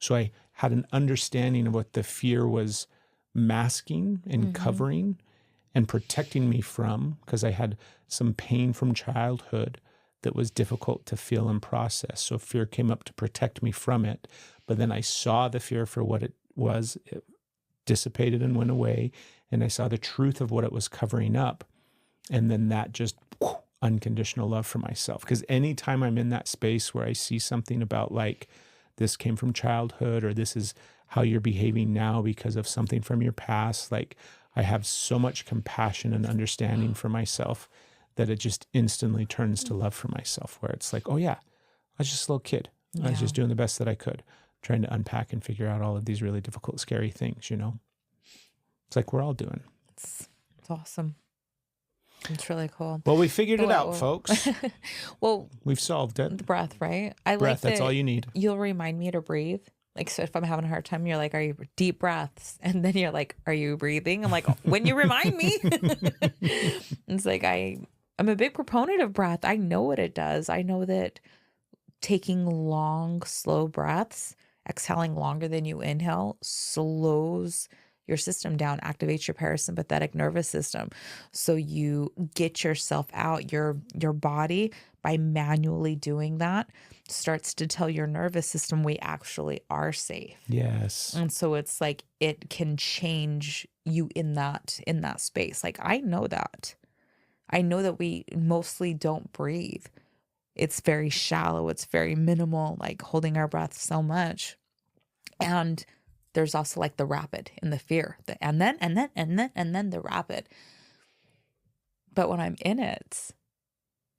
[SPEAKER 2] So I had an understanding of what the fear was masking and covering and protecting me from, because I had some pain from childhood that was difficult to feel and process. So fear came up to protect me from it. But then I saw the fear for what it was. It dissipated and went away. And I saw the truth of what it was covering up. And then that just unconditional love for myself. Because anytime I'm in that space where I see something about like, this came from childhood, or this is how you're behaving now because of something from your past, like I have so much compassion and understanding for myself that it just instantly turns to love for myself, where it's like, oh yeah, I was just a little kid. I was just doing the best that I could, trying to unpack and figure out all of these really difficult, scary things, you know? It's like we're all doing.
[SPEAKER 1] It's awesome. It's really cool.
[SPEAKER 2] Well, we figured it out, folks.
[SPEAKER 1] Well,
[SPEAKER 2] we've solved it.
[SPEAKER 1] The breath, right? I
[SPEAKER 2] Breath,
[SPEAKER 1] like
[SPEAKER 2] that's all you need.
[SPEAKER 1] You'll remind me to breathe. Like, so if I'm having a hard time, you're like, are you deep breaths? And then you're like, are you breathing? I'm like, when you remind me. It's like, I'm a big proponent of breath. I know what it does. I know that taking long, slow breaths, exhaling longer than you inhale, slows your system down, activates your parasympathetic nervous system. So you get yourself out. Your body, by manually doing that, starts to tell your nervous system we actually are safe.
[SPEAKER 2] Yes.
[SPEAKER 1] And so it's like it can change you in that space. Like I know that. I know that we mostly don't breathe. It's very shallow. It's very minimal, like holding our breath so much. And there's also like the rapid and the fear, and then the rapid. But when I'm in it,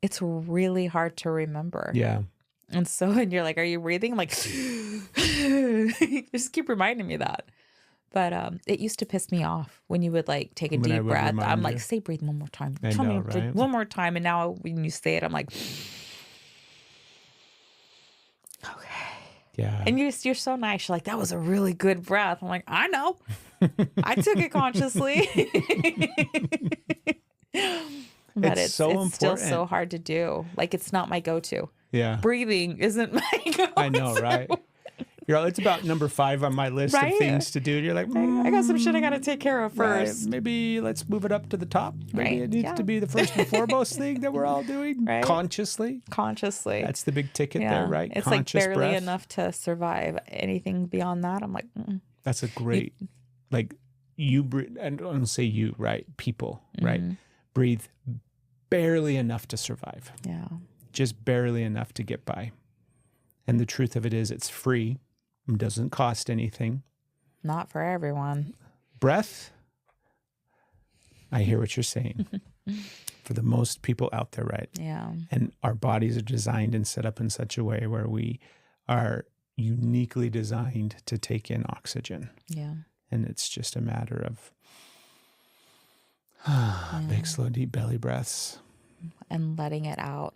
[SPEAKER 1] it's really hard to remember.
[SPEAKER 2] Yeah.
[SPEAKER 1] And so when you're like, are you breathing? I'm like, just keep reminding me that. But it used to piss me off when you would like take a deep breath. I'm like, say breathe one more time. Tell me
[SPEAKER 2] right?
[SPEAKER 1] One more time. And now when you say it, I'm like, okay.
[SPEAKER 2] Yeah.
[SPEAKER 1] And you're so nice. You're like, that was a really good breath. I'm like, I know. I took it consciously. But it's still so hard to do. Like, it's not my go-to.
[SPEAKER 2] Yeah.
[SPEAKER 1] Breathing isn't my go-to.
[SPEAKER 2] I know, right? It's about number 5 on my list of things to do. You're like,
[SPEAKER 1] I got some shit I got to take care of first.
[SPEAKER 2] Right. Maybe let's move it up to the top. Maybe it needs to be the first and foremost thing that we're all doing consciously.
[SPEAKER 1] Consciously.
[SPEAKER 2] That's the big ticket there, right?
[SPEAKER 1] It's
[SPEAKER 2] Conscious
[SPEAKER 1] like barely
[SPEAKER 2] breath.
[SPEAKER 1] enough to survive. Anything beyond that, I'm like,
[SPEAKER 2] That's a great, like you breathe, and I don't say you, right? People, right? Breathe barely enough to survive.
[SPEAKER 1] Yeah.
[SPEAKER 2] Just barely enough to get by. And the truth of it is it's free. It doesn't cost anything.
[SPEAKER 1] Not for everyone.
[SPEAKER 2] Breath, I hear what you're saying. For the most people out there, right?
[SPEAKER 1] Yeah. And
[SPEAKER 2] our bodies are designed and set up in such a way where we are uniquely designed to take in oxygen.
[SPEAKER 1] Yeah.
[SPEAKER 2] And it's just a matter of big, slow, deep belly breaths.
[SPEAKER 1] And letting it out.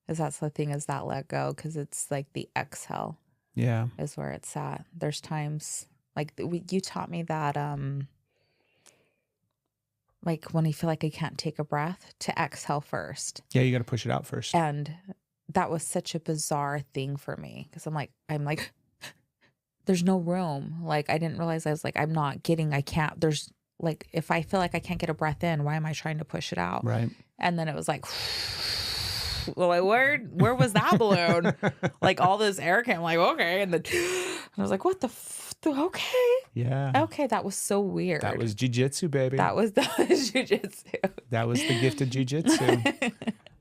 [SPEAKER 1] Because that's the thing, is that let go. Because it's like the exhale.
[SPEAKER 2] Yeah.
[SPEAKER 1] Is where it's at. There's times, like you taught me that, like when you feel like you can't take a breath, to exhale first.
[SPEAKER 2] Yeah, you got to push it out first.
[SPEAKER 1] And that was such a bizarre thing for me. Because I'm like, there's no room. Like, I didn't realize, I was like, I can't, there's like, if I feel like I can't get a breath in, why am I trying to push it out?
[SPEAKER 2] Right.
[SPEAKER 1] And then it was like, well, like, where was that balloon? Like all this air came, like, okay. And I was like, what the okay.
[SPEAKER 2] Yeah.
[SPEAKER 1] Okay, that was so weird.
[SPEAKER 2] That was jiu-jitsu, baby.
[SPEAKER 1] That was jiu-jitsu.
[SPEAKER 2] That was the gift of jiu-jitsu.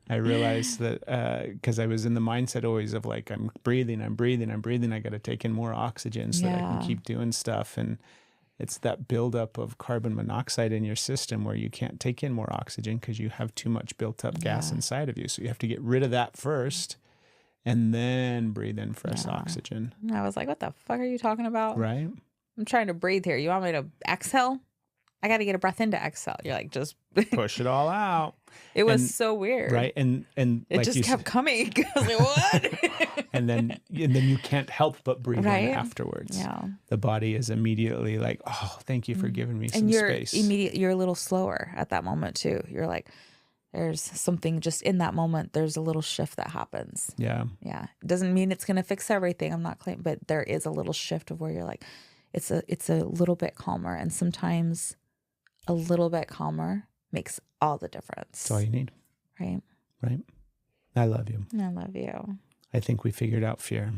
[SPEAKER 2] I realized that because I was in the mindset always of like, I'm breathing. I got to take in more oxygen so that I can keep doing stuff. And it's that buildup of carbon monoxide in your system where you can't take in more oxygen because you have too much built up gas inside of you. So you have to get rid of that first and then breathe in fresh oxygen.
[SPEAKER 1] And I was like, what the fuck are you talking about?
[SPEAKER 2] Right.
[SPEAKER 1] I'm trying to breathe here. You want me to exhale? I got to get a breath in to exhale. You're like, just
[SPEAKER 2] push it all out.
[SPEAKER 1] It was so weird.
[SPEAKER 2] Right. And it
[SPEAKER 1] like just kept coming. I was like, what?
[SPEAKER 2] and then you can't help but breathe in afterwards.
[SPEAKER 1] Yeah.
[SPEAKER 2] The body is immediately like, oh, thank you for giving me some space.
[SPEAKER 1] You're a little slower at that moment too. You're like, there's something just in that moment. There's a little shift that happens.
[SPEAKER 2] Yeah.
[SPEAKER 1] Yeah. It doesn't mean it's going to fix everything. I'm not claiming, but there is a little shift of where you're like, it's a little bit calmer. And sometimes a little bit calmer makes all the difference.
[SPEAKER 2] That's all you need.
[SPEAKER 1] Right.
[SPEAKER 2] Right. I love you.
[SPEAKER 1] I love you.
[SPEAKER 2] I think we figured out fear.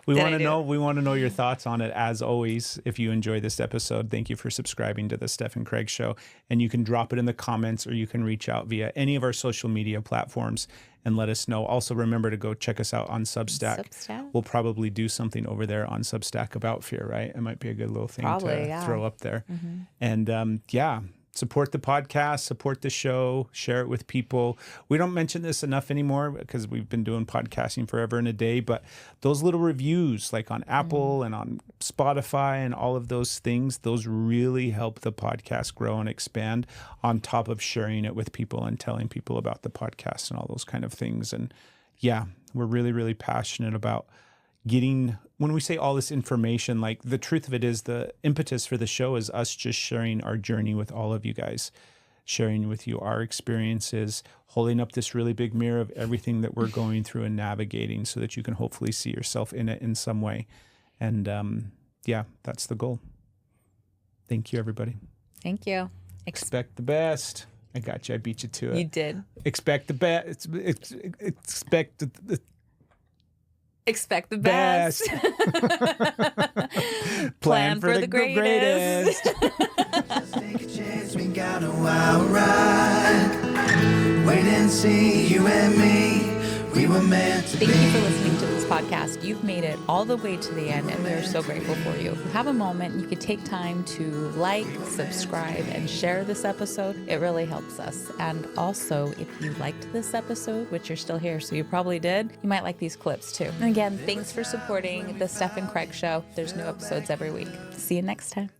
[SPEAKER 2] We want to know your thoughts on it, as always. If you enjoy this episode, thank you for subscribing to the Steph and Craig Show. And you can drop it in the comments, or you can reach out via any of our social media platforms and let us know. Also, remember to go check us out on Substack. We'll probably do something over there on Substack about fear, right? It might be a good little thing to throw up there. Mm-hmm. And support the podcast, support the show, share it with people. We don't mention this enough anymore because we've been doing podcasting forever and a day, but those little reviews like on Apple and on Spotify and all of those things, those really help the podcast grow and expand, on top of sharing it with people and telling people about the podcast and all those kind of things. And yeah, we're really, really passionate about getting, when we say all this information, like the truth of it is the impetus for the show is us just sharing our journey with all of you guys, sharing with you our experiences, holding up this really big mirror of everything that we're going through and navigating so that you can hopefully see yourself in it in some way. And that's the goal. Thank you, everybody.
[SPEAKER 1] Thank you.
[SPEAKER 2] Expect the best. I got you. I beat you to it.
[SPEAKER 1] You did.
[SPEAKER 2] Expect the best.
[SPEAKER 1] Expect the best.
[SPEAKER 2] Plan for the greatest.
[SPEAKER 3] Just take a chance, we got a wild ride. Wait and see, you and me, we were meant to be.
[SPEAKER 1] Thank you for listening to this podcast. You've made it all the way to the end, and we are so grateful for you. If you have a moment, you could take time to like, subscribe, and share this episode. It really helps us. And also, if you liked this episode, which you're still here, so you probably did, you might like these clips too. And again, thanks for supporting the Steph and Craig Show. There's new episodes every week. See you next time.